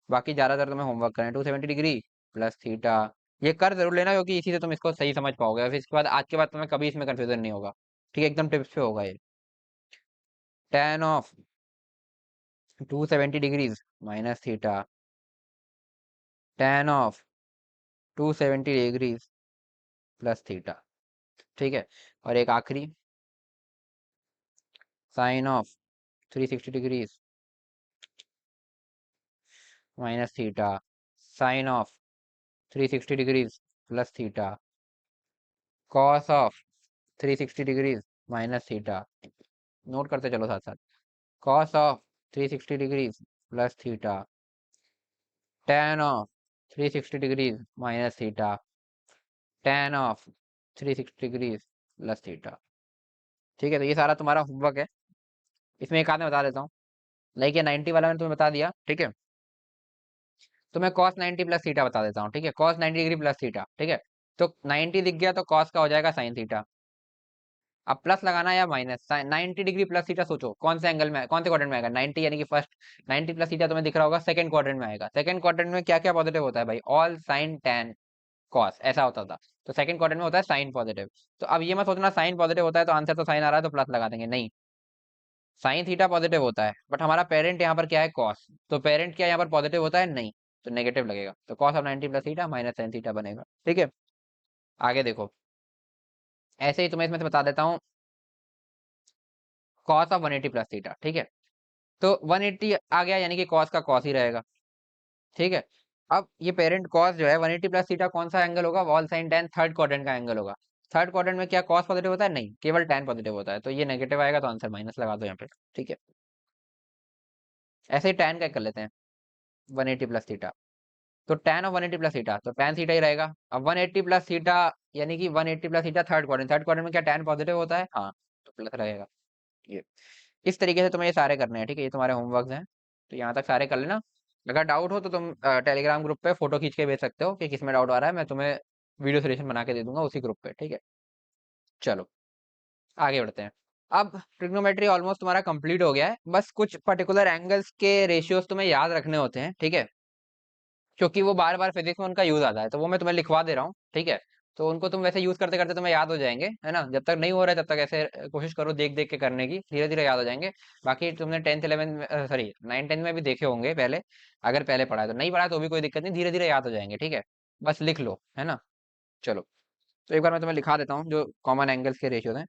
बाकी ज़्यादातर तुम्हें होमवर्क करें। 270 डिग्री प्लस थीटा, ये कर जरूर लेना क्योंकि इसी से तुम इसको सही समझ पाओगे। फिर इसके बाद आज के बाद तुम्हें कभी इसमें कंफ्यूजन नहीं होगा। ठीक है, एकदम टिप्स पे होगा ये। tan of 270 degrees minus theta, tan of 270 degrees plus theta. ठीक है, और एक आखिरी sine of 360 degrees minus theta, sine of 360 degrees plus theta, cos of 360 degrees minus theta. Note करते चलो साथ साथ। Cos of 360 degrees plus theta, tan of 360 degrees minus theta, tan of 360 degrees plus theta. ठीक है, तो ये सारा तुम्हारा होमवर्क है। इसमें एक आध में बता देता हूँ। लाइक ये 90 वाला मैंने तुम्हें बता दिया। ठीक है, तो मैं cos 90 प्लस थीटा बता देता हूँ। ठीक है, cos 90 डिग्री प्लस थीटा। ठीक है, तो 90 दिख गया तो cos का हो जाएगा sin थीटा। अब प्लस लगाना या माइनस। 90 डिग्री प्लस थीटा, सोचो कौन से एंगल में, कौन से क्वाड्रेंट में आएगा। 90 यानी कि फर्स्ट, 90 प्लस थीटा तुम्हें दिख रहा होगा सेकंड क्वाड्रेंट में आएगा। सेकंड क्वाड्रेंट में क्या क्या पॉजिटिव होता है भाई? ऑल साइन tan cos, ऐसा होता था। तो सेकंड क्वाड्रेंट में होता है साइन पॉजिटिव। तो अब ये मत सोचना साइन पॉजिटिव होता है तो आंसर तो साइन आ रहा है तो प्लस लगा देंगे, नहीं। साइन थीटा पॉजिटिव होता है बट हमारा पेरेंट यहाँ पर क्या है? कॉस। तो पेरेंट क्या यहाँ पर पॉजिटिव होता है? नहीं, तो नेगेटिव लगेगा। तो cos of 90 plus theta minus sine theta बनेगा। ठीक है, आगे देखो। ऐसे ही तुम्हें इसमें से बता देता हूँ कॉस ऑफ 180 प्लस थीटा। ठीक है, तो 180 आ गया यानी कि कॉस का कॉस ही रहेगा। ठीक है, अब ये पेरेंट कॉस जो है 180 प्लस थीटा कौन सा एंगल होगा? वॉल साइन tan थर्ड क्वाड्रेंट का एंगल होगा। थर्ड क्वाड्रेंट में क्या कॉस पॉजिटिव होता है? नहीं, केवल tan पॉजिटिव होता है। तो ये नेगेटिव आएगा तो आंसर माइनस लगा दो यहाँ पे। ठीक है, ऐसे ही tan का कर लेते हैं 180 प्लस थीटा। तो tan ऑफ 180 प्लस थीटा, तो tan थीटा ही रहेगा। अब 180 प्लस थीटा यानी कि 180 plus theta third quadrant, third quadrant में क्या tan पॉजिटिव होता है? हाँ, तो प्लस रहेगा। ये इस तरीके से तुम्हें ये सारे करने हैं। ठीक है, ये तुम्हारे होमवर्क हैं, तो यहाँ तक सारे कर लेना। अगर डाउट हो तो तुम टेलीग्राम ग्रुप पे फोटो खींच के भेज सकते हो कि किसमें डाउट आ रहा है। मैं तुम्हें वीडियो सोल्यूशन बना के दे दूंगा उसी ग्रुप पे। ठीक है, चलो आगे बढ़ते हैं। अब ट्रिग्नोमेट्री ऑलमोस्ट तुम्हारा कंप्लीट हो गया है। बस कुछ पर्टिकुलर एंगल्स के रेशियोज तुम्हें याद रखने होते हैं। ठीक है, क्योंकि वो बार बार फिजिक्स में उनका यूज आता है, तो वो मैं तुम्हें लिखवा दे रहा हूँ। ठीक है, तो उनको तुम वैसे यूज करते करते तुम्हें याद हो जाएंगे, है ना। जब तक नहीं हो रहा है तब तक ऐसे कोशिश करो देख देख के करने की, धीरे धीरे याद हो जाएंगे। बाकी तुमने 10th 11th सॉरी 9 10 में भी देखे होंगे पहले। अगर पहले पढ़ा है तो, नहीं पढ़ा है तो भी कोई दिक्कत नहीं, धीरे धीरे याद हो जाएंगे। ठीक है, बस लिख लो, है ना। चलो, तो एक बार मैं तुम्हें लिखा देता हूँ जो कॉमन एंगल्स के रेशियोज हैं।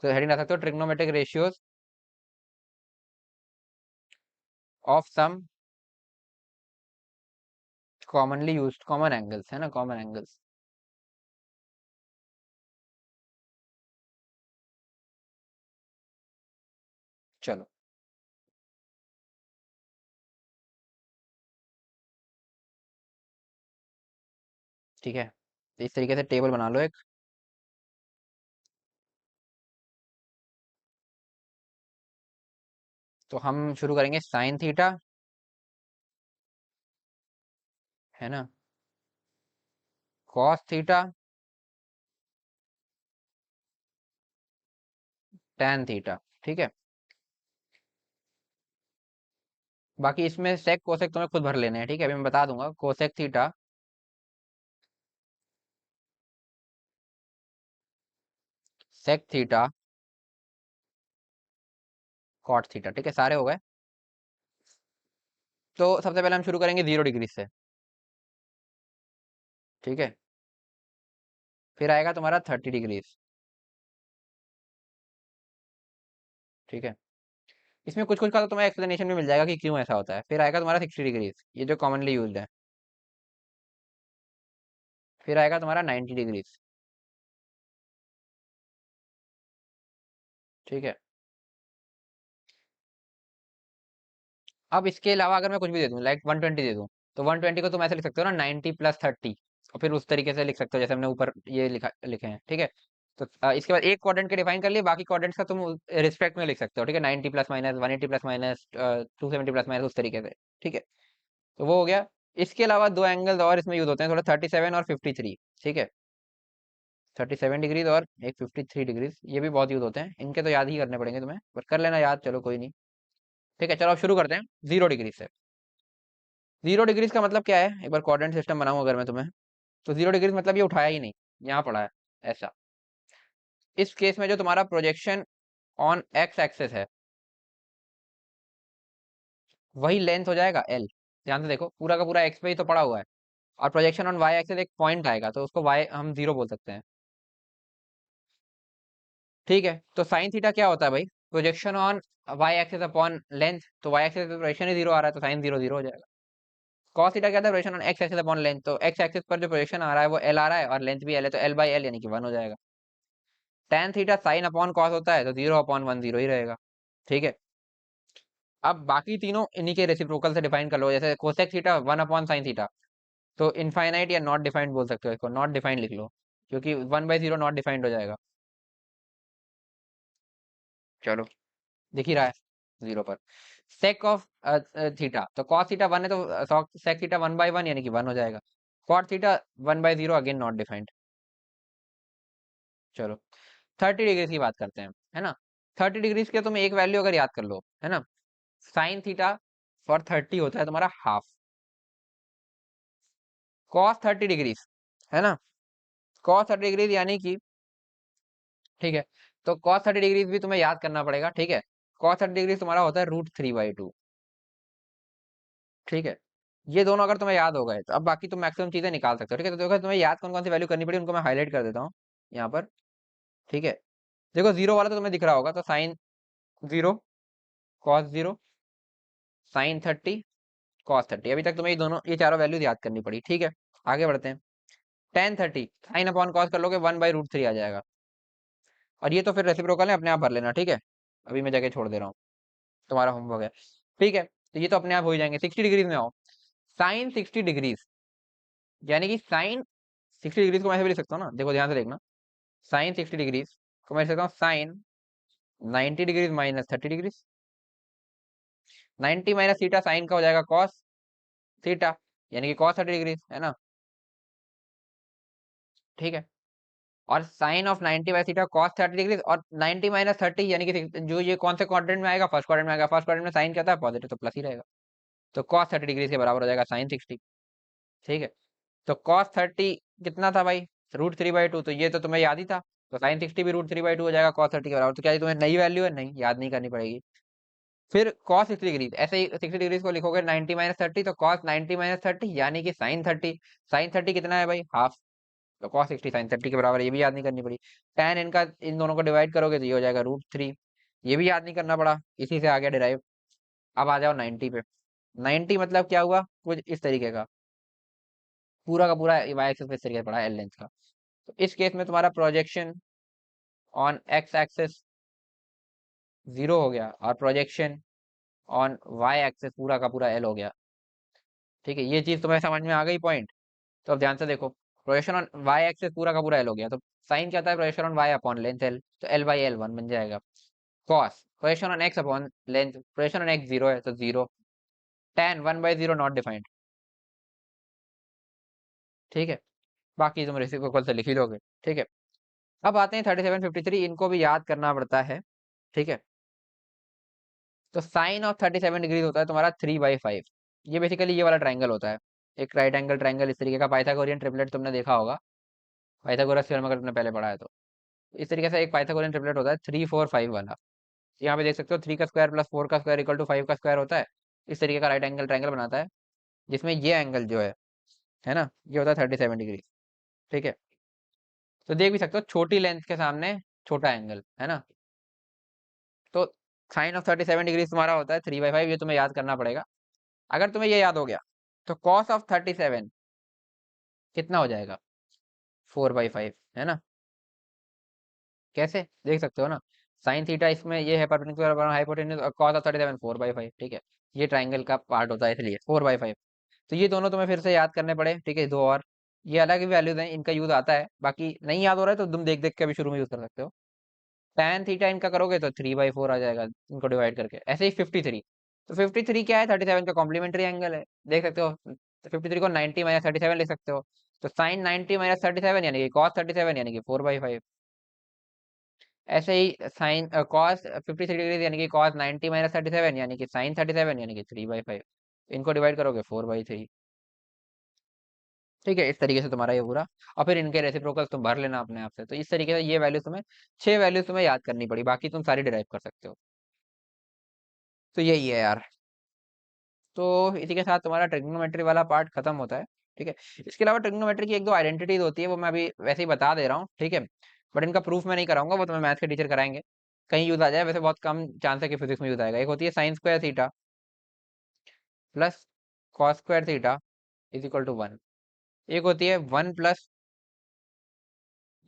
तो हेडिंग रख सकते हो trigonometric ratios of some commonly used common angles, है ना, कॉमन एंगल्स। चलो, ठीक है, तो इस तरीके से टेबल बना लो एक। तो हम शुरू करेंगे साइन थीटा, है ना, कॉस थीटा, टैन थीटा। ठीक है, बाकी इसमें सेक कोसेक तुम्हें खुद भर लेने हैं। ठीक है, अभी मैं बता दूंगा। Cosec theta, sec theta, cot theta. ठीक है, सारे हो गए। तो सबसे पहले हम शुरू करेंगे 0 डिग्री से। ठीक है, फिर आएगा तुम्हारा 30 डिग्री। ठीक है, इसमें कुछ कुछ का तो तुम्हें एक्सप्लेनेशन भी मिल जाएगा कि क्यों ऐसा होता है। फिर आएगा तुम्हारा 60 डिग्री, ये जो कॉमनली यूज्ड है। फिर आएगा तुम्हारा 90 डिग्री। ठीक है, अब इसके अलावा अगर मैं कुछ भी दे दूं, लाइक 120 दे दूं, तो 120 को तुम ऐसे लिख सकते हो ना, 90 + 30, और फिर उस तरीके से लिख सकते हो जैसे हमने ऊपर ये लिखे हैं। ठीक है, तो इसके बाद एक क्वाड्रेंट के डिफाइन कर लिए, बाकी क्वाड्रेंट्स का तुम रिस्पेक्ट में लिख सकते हो। ठीक है, 90 plus minus, 180 plus minus, 270 plus minus, उस तरीके से। ठीक है, तो वो हो गया। इसके अलावा दो एंगल्स और इसमें यूज होते हैं थोड़ा, 37 और 53। ठीक है, 37 डिग्री और एक 53 डिग्री, ये भी बहुत यूज होते हैं। इनके तो याद ही करने पड़ेंगे तुम्हें, पर कर लेना याद, चलो कोई नहीं। ठीक है, चलो अब शुरू करते हैं 0 डिग्री से। 0 डिग्रीज का मतलब क्या है, एक बार कोऑर्डिनेट सिस्टम बनाऊं अगर मैं तुम्हें, तो 0 डिग्रीज मतलब ये उठाया ही नहीं, यहाँ पड़ा है ऐसा। इस केस में जो तुम्हारा प्रोजेक्शन ऑन एक्स एक्सेस है, वही लेंथ हो जाएगा एल। ध्यान से देखो, पूरा का पूरा एक्स पे ही तो पड़ा हुआ है, और प्रोजेक्शन ऑन वाई एक्सेस एक पॉइंट आएगा, तो उसको वाई हम 0 बोल सकते हैं। ठीक है, तो साइन थीटा क्या होता है भाई, projection on y axes upon length, तो वाई एक्सेस पे प्रोजेक्शन ही 0 आ रहा है, तो साइन 0 0 हो जाएगा। कॉस थीटा क्या था, projection on x axes upon length, तो एक्स एक्सेस पर जो प्रोजेक्शन आ रहा है वो एल आ रहा है, और लेंथ भी एल है, तो एल बाई एल यानी कि 1 हो जाएगा। Tan theta sine upon cos होता है, तो 0/1 0 ही रहेगा। ठीक है, अब बाकी तीनों इन्हीं के रेसिप्रोकल से डिफाइन कर लो, जैसे कोसेक थीटा 1/sin थीटा, तो इनफाइनाइट या नॉट डिफाइंड बोल सकते हो इसको, नॉट डिफाइंड लिख लो, क्योंकि 1/0 नॉट डिफाइंड हो जाएगा। चलो, दिख ही रहा है 0 पर। सेक ऑफ थीटा, तो कॉस थीटा 1 है, तो सेक थीटा 1/1 यानी कि 1 हो जाएगा। Cot theta 1/0, again not defined. चलो, 30 डिग्री की बात करते हैं, है ना। 30 डिग्री के तुम एक वैल्यू अगर याद कर लो, है ना, साइन थीटा फॉर 30 होता है तुम्हारा हाफ, कॉस 30 डिग्री, है ना, कॉस 30 डिग्री यानी कि, ठीक है, तो कॉस 30 डिग्री भी तुम्हें याद करना पड़ेगा। ठीक है, कॉस 30 डिग्री तुम्हारा होता है √3/2। ठीक है, ये दोनों अगर तुम्हें याद हो गए, तो अब बाकी तुम मैक्सिमम चीजें निकाल सकते हो। ठीक है, तो देखो तुम्हें याद कौन कौन सी वैल्यू करनी पड़ी, उनको मैं हाईलाइट कर देता हूँ यहाँ पर। ठीक है, देखो जीरो वाला तो तुम्हें दिख रहा होगा, तो साइन 0, कॉस 0, साइन 30, कॉस 30। अभी तक तुम्हें ये दोनों, ये चारों वैल्यूज याद करनी पड़ी। ठीक है, आगे बढ़ते हैं। टेन 30 साइन अपॉन कॉस कर लोगे, 1/√3 आ जाएगा, और ये तो फिर रेसिप्रोकल है, अपने आप भर लेना। ठीक है, अभी मैं जगह छोड़ दे रहा हूँ, तुम्हारा होमवर्क है। ठीक है, तो ये तो अपने आप हो ही जाएंगे। 60 डिग्रीज में आओ, साइन 60 डिग्रीज, यानी कि साइन 60 डिग्रीज को मैं ऐसे भी लिख सकता हूँ ना, देखो ध्यान से देखना, साइन 60 डिग्रीज को मैं लिख सकता हूँ sine 90 degrees minus 30 degrees. 90 minus theta sine का हो जाएगा कॉस थीटा, यानी कि कॉस 30 डिग्रीज, है ना। ठीक है, और साइन ऑफ 90/थीटा कॉस 30 डिग्री, और 90 माइनस 30 यानी कि जो ये कौन से क्वाड्रेंट में आएगा, फर्स्ट क्वाड्रेंट में आएगा। फर्स्ट क्वाड्रेंट में साइन क्या था, पॉजिटिव, तो प्लस ही रहेगा, तो कॉस 30 डिग्री के बराबर हो जाएगा साइन 60। ठीक है, तो कॉस 30 कितना था भाई, √3/2, तो ये तो तुम्हें याद ही था, तो साइन 60 भी √3/2 हो जाएगा कॉस 30 के बराबर। तो क्या ये तुम्हें नई वैल्यू है, नहीं, याद नहीं करनी पड़ेगी। फिर कॉस 60 डिग्री, ऐसे ही 60 डिग्री को लिखोगे 90 माइनस 30, तो कॉस 90 माइनस 30 यानी कि साइन 30। साइन 30 कितना है भाई, हाफ, तो कॉस 60 साइन 30 के बराबर है, ये भी याद नहीं करनी पड़ी। tan इनका, इन दोनों को डिवाइड करोगे तो ये हो जाएगा √3, ये भी याद नहीं करना पड़ा, इसी से आ गया डिराइव। अब आ जाओ 90 पे। 90 मतलब क्या हुआ, कुछ इस तरीके का, पूरा का पूरा वाई एक्सिस पे इस तरीके से पड़ा एल लेंथ का। तो इस केस में तुम्हारा प्रोजेक्शन ऑन एक्स एक्सिस 0 हो गया, और प्रोजेक्शन ऑन वाई एक्सिस पूरा का पूरा एल हो गया। ठीक है, ये चीज तुम्हें समझ में आ गई पॉइंट। तो अब ध्यान से देखो, प्रोजेक्शन ऑन वाई एक्सिस पूरा का पूरा एल हो गया, तो साइन क्या था, projection on y upon length l, तो L/L 1 बन जाएगा। Cos projection on x upon length, projection on x 0 है तो 0, tan 1/0 नॉट डिफाइंड। ठीक है, बाकी तुम रेसिप्रोकल से लिख ही लोगे। ठीक है, अब आते हैं 37 53, इनको भी याद करना पड़ता है। ठीक है, तो साइन ऑफ 37 डिग्री होता है तुम्हारा 3/5। ये बेसिकली ये वाला ट्राइंगल होता है, एक राइट एंगल ट्राइंगल इस तरीके का, पाइथागोरियन ट्रिपलेट तुमने देखा होगा, पाइथागोरस थ्योरम अगर तुमने पहले पढ़ा है तो। इस तरीके से एक पाइथागोरियन ट्रिपलेट होता है 3 4 5 वाला। यहाँ पे देख सकते हो 3 का स्क्वायर प्लस 4 का स्क्वायर इक्वल टू 5 का स्क्वायर होता है। इस तरीके का राइट एंगल ट्राइंगल बनाता है, जिसमें ये एंगल जो है ना, ये होता है 37 डिग्री। ठीक है, तो देख भी सकते हो छोटी लेंथ के सामने छोटा एंगल है ना। तो साइन ऑफ 37 डिग्री तुम्हारा होता है 3/5, ये तुम्हें याद करना पड़ेगा। अगर तुम्हें ये याद हो गया तो कॉस ऑफ 37 कितना हो जाएगा, 4/5 है ना। कैसे देख सकते हो ना, साइन थीटा इसमें ये है परपेंडिकुलर हाइपोटेन्यूज, और कॉस ऑफ 37 4/5। ठीक है, ये ट्राइंगल का पार्ट होता है इसलिए 4/5। तो ये दोनों तुम्हें फिर से याद करने पड़े। ठीक है, दो और ये अलग ही वैल्यूज हैं, इनका यूज आता है, बाकी नहीं याद हो रहा है तो तुम देख देख के भी शुरू में यूज कर सकते हो। tan थीटा इनका करोगे तो 3/4 आ जाएगा, इनको डिवाइड करके। ऐसे ही 53, तो 53 क्या है, 37 का कॉम्प्लीमेंट्री एंगल है, देख सकते हो। तो 53 को 90 - 37 लिख सकते हो। तो साइन 90 - 37 यानी कि कॉस 37 यानी कि 4/5। ऐसे ही साइन कॉस 53 डिग्री यानी कि कॉस 90 - 37 यानी कि साइन 37 यानी कि 3/5। इनको डिवाइड करोगे 4/3। ठीक है, इस तरीके से तुम्हारा ये पूरा, और फिर इनके रेसिप्रोकल्स तुम भर लेना अपने आप से। तो इस तरीके से ये वैल्यू तुम्हें, 6 वैल्यूज तुम्हें याद करनी पड़ी, बाकी तुम सारी डिराइव कर सकते हो। तो यही है यार। तो इसी के साथ तुम्हारा ट्रिग्नोमेट्री वाला पार्ट खत्म होता है। ठीक है, इसके अलावा ट्रिग्नोमेट्री की एक दो आइडेंटिटीज होती है, वो मैं अभी वैसे ही बता दे रहा हूँ। ठीक है, बट इनका प्रूफ मैं नहीं कराऊंगा, वो तुम्हें मैथ्स के टीचर कराएंगे। कहीं यूज आ जाए, वैसे बहुत कम चांस है कि फिजिक्स में यूज आएगा। एक होती है sine square theta plus cos square theta is equal to 1। एक होती है 1 प्लस,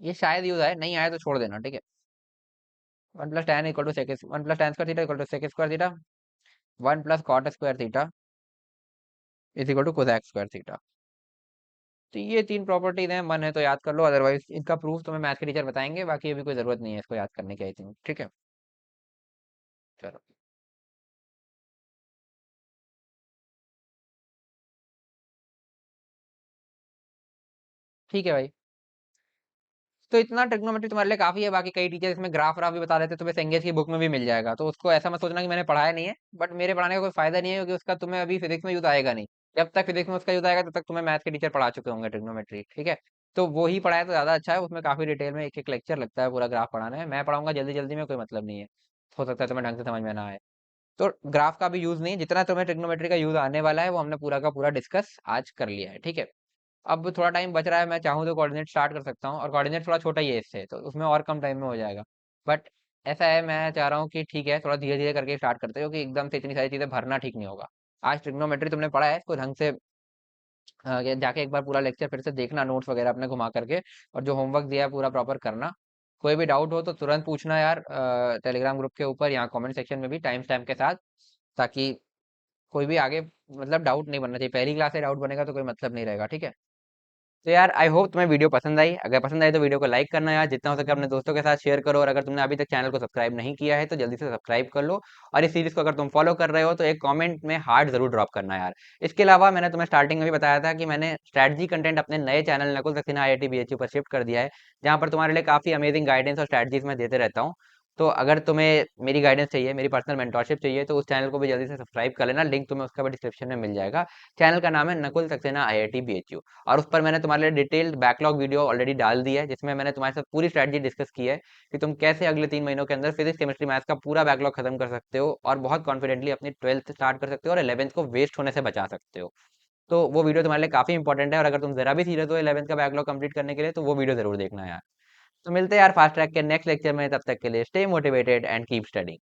ये शायद यूज आए, नहीं आया तो छोड़ देना। ठीक है, 1 plus tan equal to sec, 1 plus tan square theta equal to sec square theta, 1 plus cot square theta is equal to cosec square theta. तो ये तीन प्रॉपर्टीज हैं, मन है तो याद कर लो, अदरवाइज इनका प्रूफ तुम्हें मैथ के टीचर बताएंगे, बाकी अभी कोई जरूरत नहीं है इसको याद करने की, आई थिंक। ठीक है, चलो। ठीक है भाई, तो इतना ट्रिग्नोमेट्री तुम्हारे लिए काफी है। बाकी कई टीचर इसमें ग्राफ व्राफ भी बता देते हैं, तुम्हें सेंगेज की बुक में भी मिल जाएगा, तो उसको ऐसा मत सोचना कि मैंने पढ़ाया नहीं है। बट मेरे पढ़ाने का कोई फायदा नहीं है, क्योंकि उसका तुम्हें अभी फिजिक्स में यूज आएगा नहीं। जब तक फिजिक्स में उसका यूज आएगा तब तक तुम्हें मैथ के टीचर पढ़ा चुके होंगे ट्रिग्नोमेट्री। ठीक है, तो वो ही पढ़ाया तो ज्यादा अच्छा है, उसमें काफी डिटेल में एक एक लेक्चर लगता है पूरा ग्राफ पढ़ाने में। मैं पढ़ाऊंगा जल्दी जल्दी में, कोई मतलब नहीं है, हो सकता है तुम्हें ढंग से समझ में ना आए। तो ग्राफ का भी यूज नहीं है, जितना तुम्हें ट्रिग्नोमेट्री का यूज आने वाला है वो हमने पूरा का पूरा डिस्कस आज कर लिया है। ठीक है, अब थोड़ा टाइम बच रहा है, मैं चाहूँ तो कोऑर्डिनेट स्टार्ट कर सकता हूँ, और कोऑर्डिनेट थोड़ा छोटा ही है इससे, तो उसमें और कम टाइम में हो जाएगा। बट ऐसा है, मैं चाह रहा हूँ कि ठीक है, थोड़ा धीरे धीरे करके स्टार्ट करते हो, कि एकदम से इतनी सारी चीजें भरना ठीक नहीं होगा। आज ट्रिग्नोमेट्री तुमने पढ़ा है, इसको ढंग से जाके एक बार पूरा लेक्चर फिर से देखना, नोट्स वगैरह अपने घुमा करके, और जो होमवर्क दिया है पूरा प्रॉपर करना। कोई भी डाउट हो तो तुरंत पूछना यार, टेलीग्राम ग्रुप के ऊपर या कमेंट सेक्शन में भी टाइम स्टैम्प के साथ, ताकि कोई भी आगे मतलब डाउट नहीं बनना चाहिए। पहली क्लास से डाउट बनेगा तो कोई मतलब नहीं रहेगा। ठीक है, तो यार आई होप तुम्हें वीडियो पसंद आई। अगर पसंद आई तो वीडियो को लाइक करना यार, जितना हो सके अपने दोस्तों के साथ शेयर करो, और अगर तुमने अभी तक चैनल को सब्सक्राइब नहीं किया है तो जल्दी से सब्सक्राइब कर लो। और इस सीरीज को अगर तुम फॉलो कर रहे हो तो एक कमेंट में हार्ट जरूर ड्रॉप करना यार। इसके अलावा मैंने तुम्हें स्टार्टिंग में भी बताया था कि मैंने स्ट्रैटेजी कंटेंट अपने नए channel Nakul Saxena IIT BHU पर शिफ्ट कर दिया है, जहाँ पर तुम्हारे लिए काफी अमेजिंग गाइडेंस और स्ट्रैटेजीज मैं देते रहता हूँ। तो अगर तुम्हें मेरी गाइडेंस चाहिए, मेरी पर्सनल मेंटोरशिप चाहिए, तो उस चैनल को भी जल्दी से सब्सक्राइब कर लेना, लिंक तुम्हें उसका भी डिस्क्रिप्शन में मिल जाएगा। चैनल का नाम है नकुल सक्सेना IIT BHU, और उस पर मैंने तुम्हारे लिए डिटेल्ड बैकलॉग वीडियो ऑलरेडी डाल दी है, जिसमें मैंने तुम्हारे साथ पूरी स्ट्रेटजी डिस्कस की है कि तुम कैसे अगले 3 महीनों के अंदर फिजिक्स केमिस्ट्री मैथ्स का पूरा बैकलॉग खत्म कर सकते हो, और बहुत कॉन्फिडेंटली अपनी 12th स्टार्ट कर सकते हो, और 11th को वेस्ट होने से बचा सकते हो। तो वो वीडियो तुम्हारे लिए काफी इंपॉर्टेंट है, और अगर तुम जरा भी सीरियस हो 11th का बैकलॉग कंप्लीट करने के लिए, तो वो वीडियो जरूर देखना यार। तो मिलते हैं यार फास्ट ट्रैक के नेक्स्ट लेक्चर में, तब तक के लिए stay motivated and keep studying.